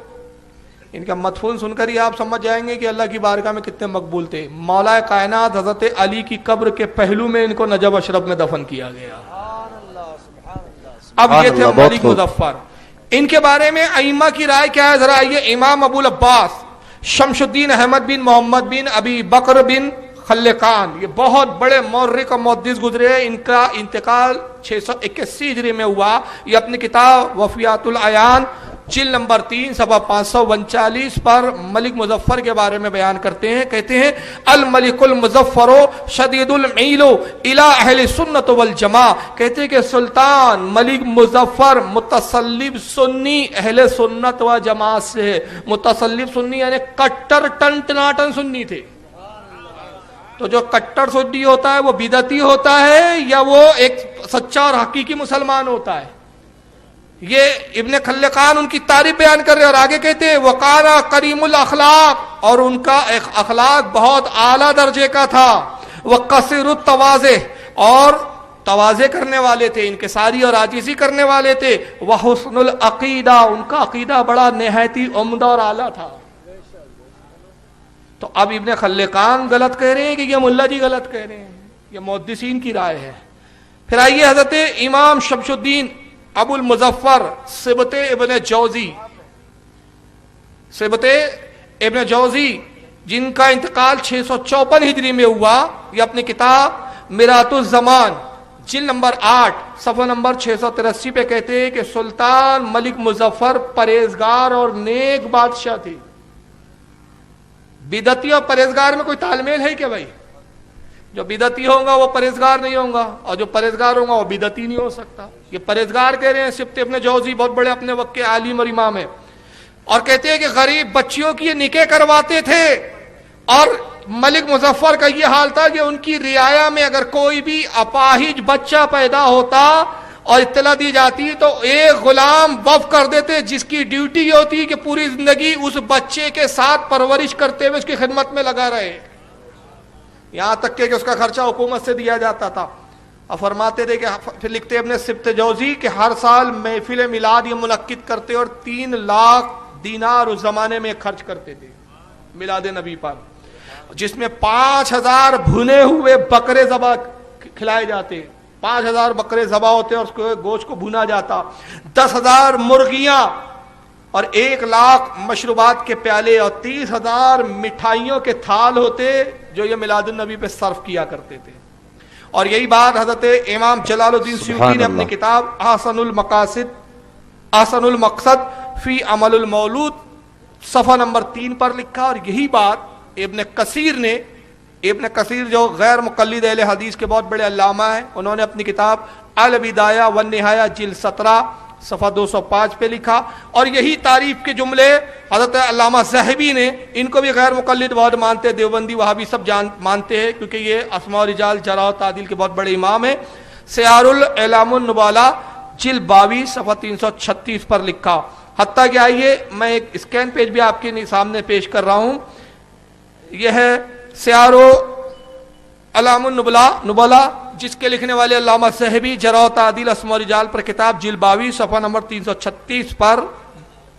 ان کا مدفون سن کر ہی آپ سمجھ جائیں گے کہ اللہ کی بارگاہ میں کتنے مقبول تھے۔ مولا کائنات حضرت علی کی قبر کے پہلو میں ان کو نجف اشرف میں دفن کیا گیا۔ اب یہ تھے ملک مظفر۔ ان کے بارے میں ائمہ کی رائے کیا ہے؟ ذرا آئیے، امام ابو العباس شمس الدین احمد بن محمد بن ابی بکر بن خلقان، یہ بہت بڑے مورخ اور محدث گزرے، ان کا انتقال 681 ہجری میں ہوا۔ یہ اپنی کتاب وفیات العیان جلد نمبر 3 صفحہ 539 پر ملک مظفر کے بارے میں بیان کرتے ہیں، کہتے ہیں الملک المظفر شدید المیل الی اہل سنت والجماع، کہتے ہیں کہ سلطان ملک مظفر متصلب سنی اہل سنت و جماعت سے، متصلب سنی یعنی کٹر ٹن ٹناٹن سنی تھے۔ تو جو کٹر سنی ہوتا ہے وہ بدعتی ہوتا ہے یا وہ ایک سچا اور حقیقی مسلمان ہوتا ہے؟ یہ ابن خلقان ان کی تعریف بیان کر رہے ہیں، اور آگے کہتے ہیں وقانا کریم الاخلاق، اور ان کا ایک اخلاق بہت اعلیٰ درجے کا تھا، وقصیر التواضع، اور تواضع کرنے والے تھے، انکساری اور عاجزی کرنے والے تھے، وحسن العقیدہ، ان کا عقیدہ بڑا نہایتی عمدہ اور اعلیٰ تھا۔ تو اب ابن خلقان غلط کہہ رہے ہیں کہ یہ ملا جی غلط کہہ رہے ہیں؟ یہ محدثین کی رائے ہے۔ پھر آئیے حضرت امام شمس الدین ابو المظفر سبط ابن جوزی، سبط ابن جوزی جن کا انتقال 654 ہجری میں ہوا، یہ اپنی کتاب میرات الزمان جلد نمبر 8 صفحہ نمبر 683 پہ کہتے ہیں کہ سلطان ملک مظفر پرہیزگار اور نیک بادشاہ تھے۔ بدعتی اور پرہیزگار میں کوئی تال میل ہے کیا بھائی؟ جو بدعتی ہوگا وہ پرہیزگار نہیں ہوگا، اور جو پرہیزگار ہوگا وہ بدعتی نہیں ہو سکتا۔ یہ پرہیزگار کہہ رہے ہیں، سبط ابن جوزی بہت بڑے اپنے وقت کے عالم اور امام ہیں، اور کہتے ہیں کہ غریب بچیوں کی نکاح کرواتے تھے، اور ملک مظفر کا یہ حال تھا کہ ان کی رعایا میں اگر کوئی بھی اپاہج بچہ پیدا ہوتا اور اطلاع دی جاتی تو ایک غلام وقف کر دیتے، جس کی ڈیوٹی یہ ہوتی کہ پوری زندگی اس بچے کے ساتھ پرورش کرتے ہوئے اس کی خدمت میں لگا رہے، یہاں تک کہ اس کا خرچہ حکومت سے دیا جاتا تھا۔ اور فرماتے تھے کہ پھر لکھتے ابن سبط جوزی کہ ہر سال محفل میلاد یہ منعقد کرتے اور 3 لاکھ دینار اس زمانے میں خرچ کرتے تھے میلاد نبی پر، جس میں 5000 بھنے ہوئے بکرے ذبح کھلائے جاتے، 5000 بکرے ذبح ہوتے اور اس کو گوشت کو بھنا جاتا، 10,000 مرغیاں اور 1 لاکھ مشروبات کے پیالے اور 30,000 مٹھائیوں کے تھال ہوتے جو یہ میلاد النبی پہ صرف کیا کرتے تھے۔ اور یہی بات حضرت امام جلال الدین سیوطی نے اپنی کتاب احسن المقصد فی عمل المولود صفحہ نمبر 3 پر لکھا، اور یہی بات ابن کثیر نے، ابن کثیر جو غیر مقلد اہل حدیث کے بہت بڑے علامہ ہیں، انہوں نے اپنی کتاب البدایہ والنہایہ جلد 17 صفحہ 205 پہ لکھا، اور یہی تعریف کے جملے حضرت علامہ ذہبی نے، ان کو بھی غیر مقلد بہت مانتے، دیوبندی وہابی سب مانتے ہیں، کیونکہ یہ اسماء و رجال جرح و تعدیل کے بہت بڑے امام ہیں۔ سیار الاعلام النبلاء جلد 22 صفحہ 336 پر لکھا۔ حتیٰ کہ آئیے میں ایک اسکین پیج بھی آپ کے سامنے پیش کر رہا ہوں، یہ ہے سیار الاعلام النبلاء جس کے لکھنے والے علامہ ذہبی جرح و تعدیل اسماء و رجال پر کتاب جلد 22 صفحہ نمبر 336 پر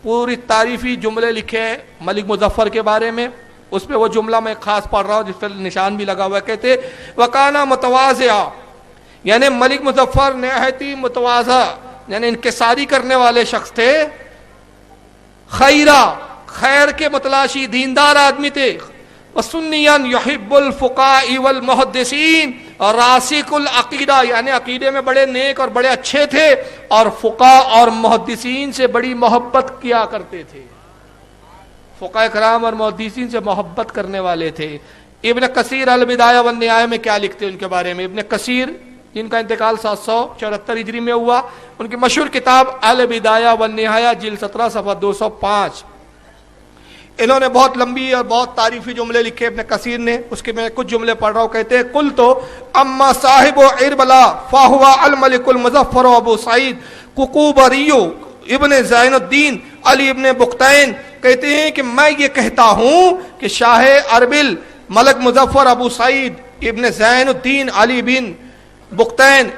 پوری تعریفی جملے لکھے ہیں ملک مظفر کے بارے میں۔ اس پہ وہ جملہ میں خاص پڑھ رہا ہوں جس پر نشان بھی لگا ہوا ہے، کہتے وکانا متواضعا، یعنی ملک مظفر نہایتی متواضع یعنی انکساری کرنے والے شخص تھے، خیرہ خیر کے متلاشی دیندار آدمی تھے، وسنیاً یحب الفقاء والمحدثین، اور راسخ العقیدہ یعنی عقیدے میں بڑے نیک اور بڑے اچھے تھے، اور فقاء اور محدثین سے بڑی محبت کیا کرتے تھے، فقاء کرام اور محدثین سے محبت کرنے والے تھے۔ ابن کثیر البدایہ والنہایہ میں کیا لکھتے ہیں ان کے بارے میں؟ ابن کثیر جن کا انتقال 774 ہجری میں ہوا، ان کی مشہور کتاب البدایہ والنہایہ جلد 17 صفحہ 205، انہوں نے بہت لمبی اور بہت تعریفی جملے لکھے ابن کثیر نے، اس کے میں کچھ جملے پڑھ رہا ہوں. کہتے ہیں کل تو اما صاحب اربلا فاہوا الملک المظفر ابو سعید ققوبریو ابن زین الدین علی ابن بختین. کہتے ہیں کہ میں یہ کہتا ہوں کہ شاہ اربل ملک مظفر ابو سعید ابن زین الدین علی بن بختین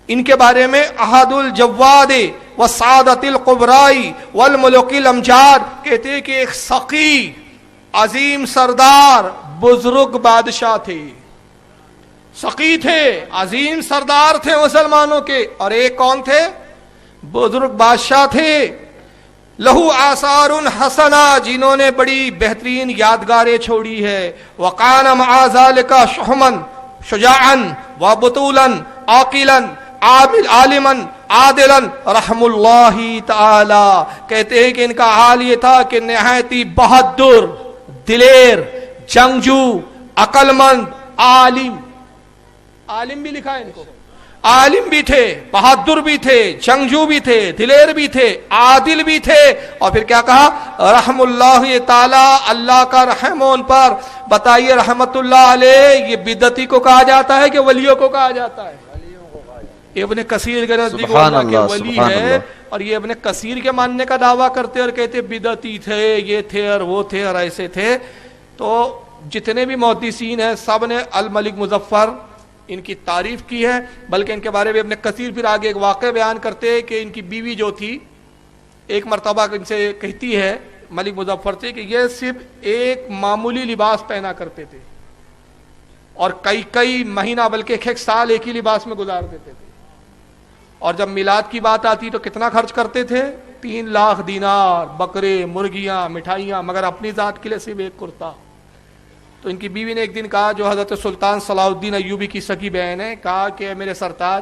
ان کے بارے میں احد الجواد وسعادت القبرائی والملوک الامجاد. کہتے ہیں کہ ایک سقی عظیم سردار بزرگ بادشاہ تھے، سقی تھے، عظیم سردار تھے مسلمانوں کے، اور ایک کون تھے؟ بزرگ بادشاہ تھے. لہو آثار حسنہ، جنہوں نے بڑی بہترین یادگاریں چھوڑی ہے. وقان مع ذلک شحما شجاعا وبطولا عاقلا عالما عادلا رحم اللہ تعالی. کہتے ہیں کہ ان کا حال یہ تھا کہ نہایت ہی بہادر، دلیر، جنگجو، عقل مند، عالم. عالم بھی لکھا ہے ان کو، عالم بھی تھے، بہادر بھی تھے، جنگجو بھی تھے، دلیر بھی تھے، عادل بھی تھے. اور پھر کیا کہا؟ رحم اللہ تعالی، اللہ کا رحم ان پر. بتائیے رحمت اللہ علیہ یہ بدعتی کو کہا جاتا ہے کہ ولیوں کو کہا جاتا ہے؟ ابن کثیر کے نزدیک اللہ کے ولی ہے، اور یہ ابن کثیر کے ماننے کا دعویٰ کرتے اور کہتے بدعتی تھے، یہ تھے اور وہ تھے اور ایسے تھے. تو جتنے بھی محدثین ہیں سب نے الملک مظفر ان کی تعریف کی ہے، بلکہ ان کے بارے میں ابن کثیر پھر آگے ایک واقعہ بیان کرتے ہیں کہ ان کی بیوی جو تھی ایک مرتبہ ان سے کہتی ہے ملک مظفر سے کہ یہ صرف ایک معمولی لباس پہنا کرتے تھے اور کئی مہینہ بلکہ ایک سال ایک ہی لباس میں گزار دیتے تھے. اور جب میلاد کی بات آتی تو کتنا خرچ کرتے تھے؟ 3 لاکھ دینار، بکرے، مرغیاں، مٹھائیاں، مگر اپنی ذات کے لیے صرف ایک کرتا. تو ان کی بیوی نے ایک دن کہا، جو حضرت سلطان صلاح الدین ایوبی کی سکی بہن ہے، کہا کہ میرے سرتاج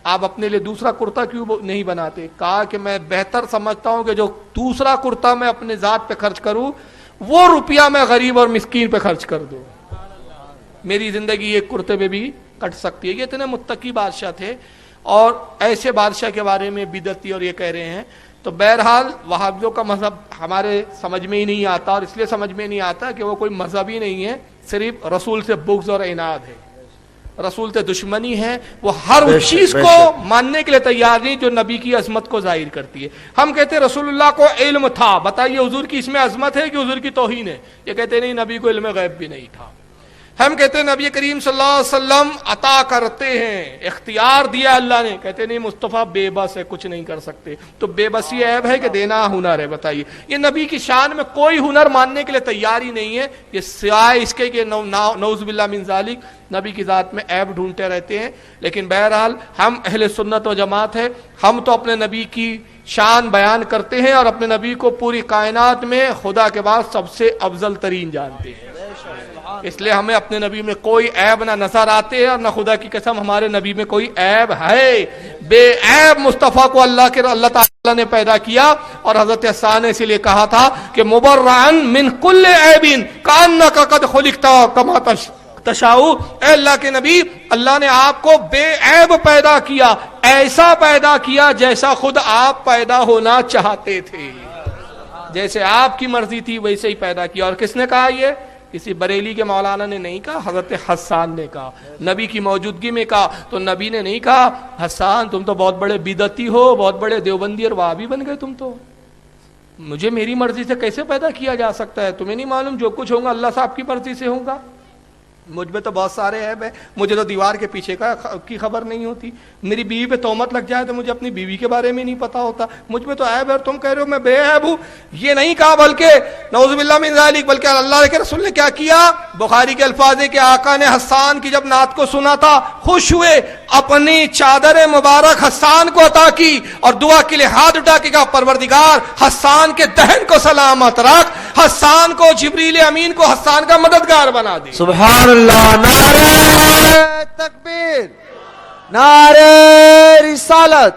آپ اپنے لیے دوسرا کرتا کیوں نہیں بناتے؟ کہا کہ میں بہتر سمجھتا ہوں کہ جو دوسرا کرتا میں اپنے ذات پہ خرچ کروں وہ روپیہ میں غریب اور مسکین پہ خرچ کر دوں، میری زندگی ایک کرتے میں بھی کٹ سکتی ہے. یہ اتنے متقی بادشاہ تھے، اور ایسے بادشاہ کے بارے میں بدعتی اور یہ کہہ رہے ہیں. تو بہرحال وہابیوں کا مذہب ہمارے سمجھ میں ہی نہیں آتا، اور اس لیے سمجھ میں نہیں آتا کہ وہ کوئی مذہب ہی نہیں ہے، صرف رسول سے بغض اور عناد ہے، رسول سے دشمنی ہے. وہ ہر اس چیز کو ماننے کے لیے تیار نہیں جو نبی کی عظمت کو ظاہر کرتی ہے. ہم کہتے ہیں رسول اللہ کو علم تھا، بتائیے حضور کی اس میں عظمت ہے کہ حضور کی توہین ہے؟ یہ کہتے نہیں، نبی کو علم غیب بھی نہیں تھا. ہم کہتے ہیں نبی کریم صلی اللہ علیہ وسلم عطا کرتے ہیں، اختیار دیا اللہ نے. کہتے نہیں مصطفیٰ بے بس ہے، کچھ نہیں کر سکتے. تو بے بسی عیب ہے کہ دینا ہنر ہے؟ بتائیے. یہ نبی کی شان میں کوئی ہنر ماننے کے لیے تیار ہی نہیں ہے. یہ سوائے اس کے کہ نعوذ باللہ من ذالک نبی کی ذات میں عیب ڈھونڈتے رہتے ہیں. لیکن بہرحال ہم اہل سنت و جماعت ہے، ہم تو اپنے نبی کی شان بیان کرتے ہیں اور اپنے نبی کو پوری کائنات میں خدا کے بعد سب سے افضل ترین جانتے ہیں. اس لیے ہمیں اپنے نبی میں کوئی عیب نہ نظر آتے اور نہ خدا کی قسم ہمارے نبی میں کوئی عیب ہے. بے عیب مصطفیٰ کو اللہ تعالیٰ نے پیدا کیا. اور حضرت حسان نے اسی لیے کہا تھا کہ مبرعن من کل عیب کانک قد خلقت کما تشاء. اے اللہ کے نبی، اللہ نے آپ کو بے عیب پیدا کیا، ایسا پیدا کیا جیسا خود آپ پیدا ہونا چاہتے تھے، جیسے آپ کی مرضی تھی ویسے ہی پیدا کیا. اور کس نے کہا؟ یہ کسی بریلی کے مولانا نے نہیں کہا، حضرت حسان نے کہا، نبی کی موجودگی میں کہا. تو نبی نے نہیں کہا حسان تم تو بہت بڑے بدعتی ہو، بہت بڑے دیوبندی اور وہابی بن گئے تم تو، مجھے میری مرضی سے کیسے پیدا کیا جا سکتا ہے؟ تمہیں نہیں معلوم جو کچھ ہوگا اللہ صاحب کی مرضی سے ہوگا. مجھ میں تو بہت سارے عیب ہیں، مجھے تو دیوار کے پیچھے کی خبر نہیں ہوتی. میری بیوی پہ تہمت لگ جائے تو مجھے اپنی بیوی کے بارے میں نہیں پتا ہوتا. مجھ میں تو عیب ہے اور تم کہہ رہے ہو میں بے عیب ہوں. یہ نہیں کہا، بلکہ نعوذ باللہ من ذالک، بلکہ اللہ کے رسول نے کیا کیا؟ بخاری کے الفاظ ہے کہ آقا نے حسان کی جب نعت کو سنا تھا خوش ہوئے، اپنی چادر مبارک حسان کو عطا کی اور دعا کے لیے ہاتھ اٹھا کے کہا پروردگار حسان کے دہن کو سلامت رکھ، حسان کو، جبریل امین کو حسان کا مددگار بنا دے. سبحان اللہ. نعرہ تکبیر، نعرہ رسالت،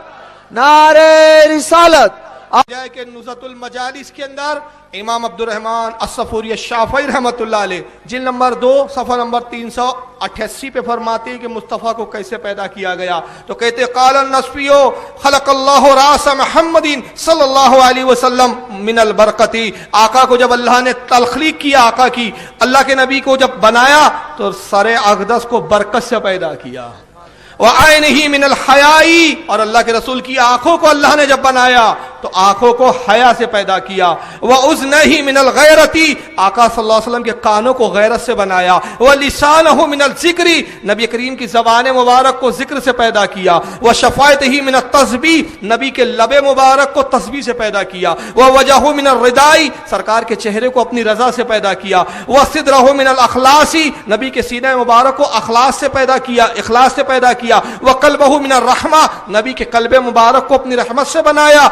نعرہ رسالت. جائے کہ نزہۃ المجالس کے اندر امام عبدالرحمن الصفوری الشافعی رحمۃ اللہ علیہ جلد نمبر 2 صفحہ نمبر 388 پہ فرماتے ہیں کہ مصطفیٰ کو کیسے پیدا کیا گیا. تو کہتے قال النصفی خلق اللہ راس محمد صلی اللہ علیہ وسلم من البرکتی. آقا کو جب اللہ نے تخلیق کیا، آقا کی، اللہ کے نبی کو جب بنایا تو سر اقدس کو برکت سے پیدا کیا. وَعَيْنِهِ مِنَ الْحَيَاءِ، اور اللہ کے رسول کی آنکھوں کو اللہ نے جب بنایا تو آنکھوں کو حیا سے پیدا کیا. وَأُذْنَهِ مِنَ الْغَيْرَةِ، آقا صلی اللہ علیہ وسلم کے کانوں کو غیرت سے بنایا. وَلِسَانَهُ مِنَ الذِّكْرِ، نبی کریم کی زبان مبارک کو ذکر سے پیدا کیا. وَشَفَائِتِهِ مِنَ التَّسْبِيحِ، نبی کے لب مبارک کو تسبیح سے پیدا کیا. وَوَجْهُ مِنَ الرِّضَاءِ، سرکار کے چہرے کو اپنی رضا سے پیدا کیا. وَصِدْرَهُ مِنَ الْأَخْلَاصِ، نبی کے سینہ مبارک کو اخلاص سے پیدا کیا، اخلاص سے پیدا کیا. وَقَلْبَهُ مِنَ الرَّحْمَةِ، نبی کے قلب مبارک کو اپنی رحمت سے بنایا.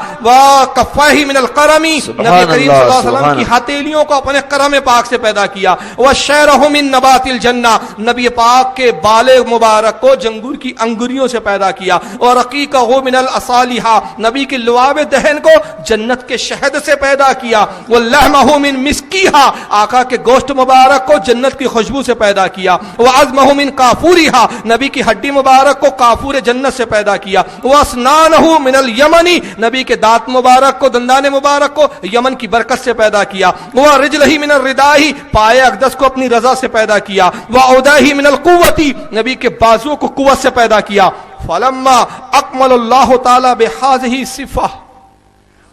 وَكَفَّيْهِ مِنَ الْقَرَمِ، نبی کریم صلی اللہ علیہ وسلم کی ہتھیلیوں کو اپنے کرم پاک سے پیدا کیا. وَشَعْرَهُ مِن نَبَاتِ الْجَنَّةِ، نبی پاک کے بال مبارک کو جنگور کی انگریوں سے پیدا کیا. وَرَقِيقَهُ مِنَ الْأَصَالِحَةِ، نبی کے لعاب دہن کو جنت کے شہد سے پیدا کیا. وَلَحْمَهُ مِن مِسْكِهَا، آقا کے گوشت مبارک کو جنت کی خوشبو سے پیدا کیا. وَعَظْمَهُ مِن كَافُورِهَا، نبی کی ہڈی مبارک کو کافور جنت سے پیدا کیا. وَأَسْنَانَهُ مِنَ الْيَمَنِ، نبی کے دانت مبارک کو، دندان مبارک کو یمن کی برکت سے پیدا کیا. وَرِجْلَهِ مِنَ الرِّدَاءِ، پائے اقدس کو اپنی رضا سے پیدا کیا. وَعُدَيْهِ مِنَ الْقُوَّةِ، نبی کے بازو کو قوت سے پیدا کیا. فَلَمَّا أَكْمَلَ اللَّهُ تَعَالَى بِهَذِهِ الصِّفَةِ،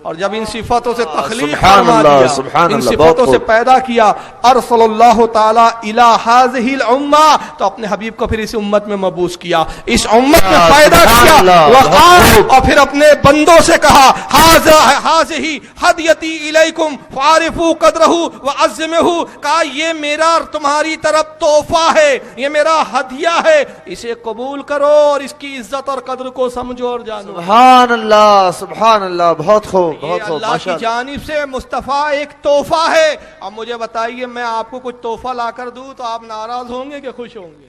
اور جب ان صفاتوں سے تخلیق فرما دیا، ان صفاتوں سے پیدا کیا، ارسل اللہ تعالی الی هذه الامه، تو اپنے حبیب کو پھر اس امت میں مبعوث کیا، اس امت میں پیدا کیا. وقال، اور پھر اپنے بندوں سے کہا هذه هدیتی الیکم فعرفوا قدرہ وعظمہ، کہا یہ میرا تمہاری طرف تحفہ ہے، یہ میرا ہدیہ ہے، اسے قبول کرو اور اس کی عزت اور قدر کو سمجھو اور جانو. سبحان اللہ، سبحان اللہ، بہت خوب. یہ اللہ کی جانب سے مصطفیٰ ایک تحفہ ہے. اب مجھے بتائیے، میں آپ کو کچھ تحفہ لا کر دوں تو آپ ناراض ہوں گے کہ خوش ہوں گے؟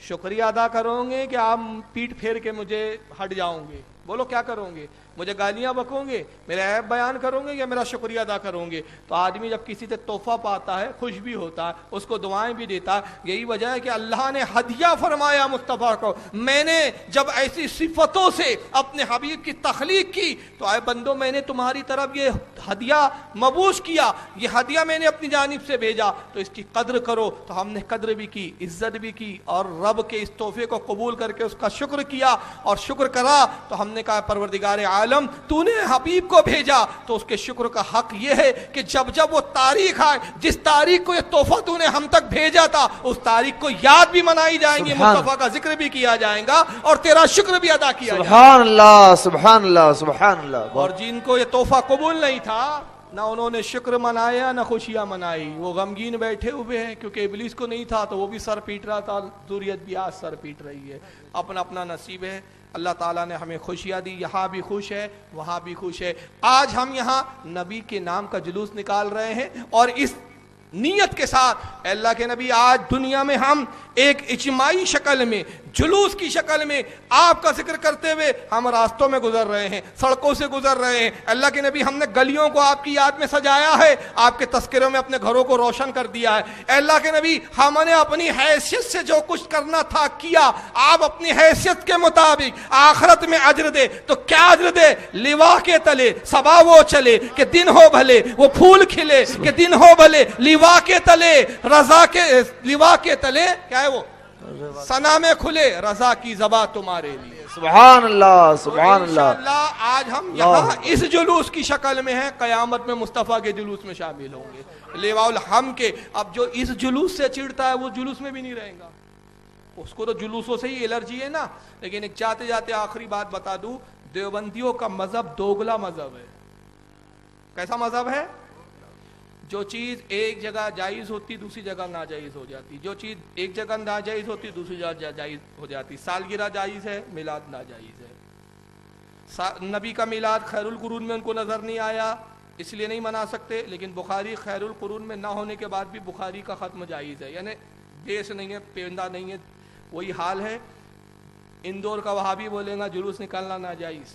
شکریہ ادا کرو گے کہ آپ پیٹ پھیر کے مجھے ہٹ جاؤں گے؟ بولو کیا کرو گے؟ مجھے گالیاں بکو گے، میرے عیب بیان کرو گے یا میرا شکریہ ادا کرو گے؟ تو آدمی جب کسی سے تحفہ پاتا ہے خوش بھی ہوتا ہے، اس کو دعائیں بھی دیتا ہے. یہی وجہ ہے کہ اللہ نے ہدیہ فرمایا مصطفیٰ کو. میں نے جب ایسی صفتوں سے اپنے حبیب کی تخلیق کی تو اے بندو، میں نے تمہاری طرف یہ ہدیہ مبعوث کیا، یہ ہدیہ میں نے اپنی جانب سے بھیجا، تو اس کی قدر کرو. تو ہم نے قدر بھی کی، عزت بھی کی، اور رب کے اس تحفے کو قبول کر کے اس کا شکر کیا. اور شکر کرا تو ہم نے کہا پروردگار عالم، تو نے حبیب کو بھیجا تو اس کے شکر کا حق یہ ہے کہ جب جب وہ تاریخ آئے، جس تاریخ کو یہ تحفہ تو نے ہم تک بھیجا تھا، اس تاریخ کو یاد بھی منائی جائیں گی، مصطفیٰ کا ذکر بھی کیا جائے گا اور تیرا شکر بھی ادا کیا جائے گا. سبحان اللہ، سبحان اللہ، سبحان اللہ. اور جن کو یہ تحفہ قبول نہیں تھا، نہ انہوں نے شکر منایا نہ خوشیاں منائی، وہ غمگین بیٹھے ہوئے ہیں، کیونکہ ابلیس کو نہیں تھا تو وہ بھی سر پیٹ رہا تھا، ذریت بھی آج سر پیٹ رہی ہے. اپنا اپنا نصیب ہے. اللہ تعالیٰ نے ہمیں خوشیاں دی، یہاں بھی خوش ہے وہاں بھی خوش ہے. آج ہم یہاں نبی کے نام کا جلوس نکال رہے ہیں اور اس نیت کے ساتھ، اللہ کے نبی، آج دنیا میں ہم ایک اجتماعی شکل میں، جلوس کی شکل میں آپ کا ذکر کرتے ہوئے ہم راستوں میں گزر رہے ہیں، سڑکوں سے گزر رہے ہیں. اللہ کے نبی، ہم نے گلیوں کو آپ کی یاد میں سجایا ہے، آپ کے تذکروں میں اپنے گھروں کو روشن کر دیا ہے. اللہ کے نبی، ہم نے اپنی حیثیت سے جو کچھ کرنا تھا کیا. آپ اپنی حیثیت کے مطابق آخرت میں اجر دے تو کیا اجر دے؟ لوا کے تلے صبا وہ چلے کہ دن ہو بھلے، وہ پھول کھلے کہ دن ہو بھلے. لوا کے تلے، رضا کے لوا کے تلے کیا ہے وہ؟ ثنا میں کھلے رضا کی زباں تمہارے لیے. سبحان اللہ، سبحان اللہ. انشاءاللہ آج ہم یہاں اس جلوس کی شکل میں ہیں، قیامت میں مصطفیٰ کے جلوس میں شامل ہوں گے، لیواء الحمد کے. اب جو اس جلوس سے چڑھتا ہے وہ جلوس میں بھی نہیں رہے گا، اس کو تو جلوسوں سے ہی الرجی ہے نا. لیکن ایک جاتے جاتے آخری بات بتا دوں، دیوبندیوں کا مذہب دوگلا مذہب ہے. کیسا مذہب ہے؟ جو چیز ایک جگہ جائز ہوتی دوسری جگہ ناجائز ہو جاتی، جو چیز ایک جگہ ناجائز ہوتی دوسری جگہ جائز ہو جاتی. سالگرہ جائز ہے، میلاد ناجائز ہے. نبی کا میلاد خیر القرون میں ان کو نظر نہیں آیا، اس لیے نہیں منا سکتے، لیکن بخاری خیر القرون میں نہ ہونے کے بعد بھی بخاری کا ختم جائز ہے، یعنی دیس نہیں ہے، پیندہ نہیں ہے. وہی حال ہے، اندور کا وہابی بولے گا جلوس نکالنا ناجائز.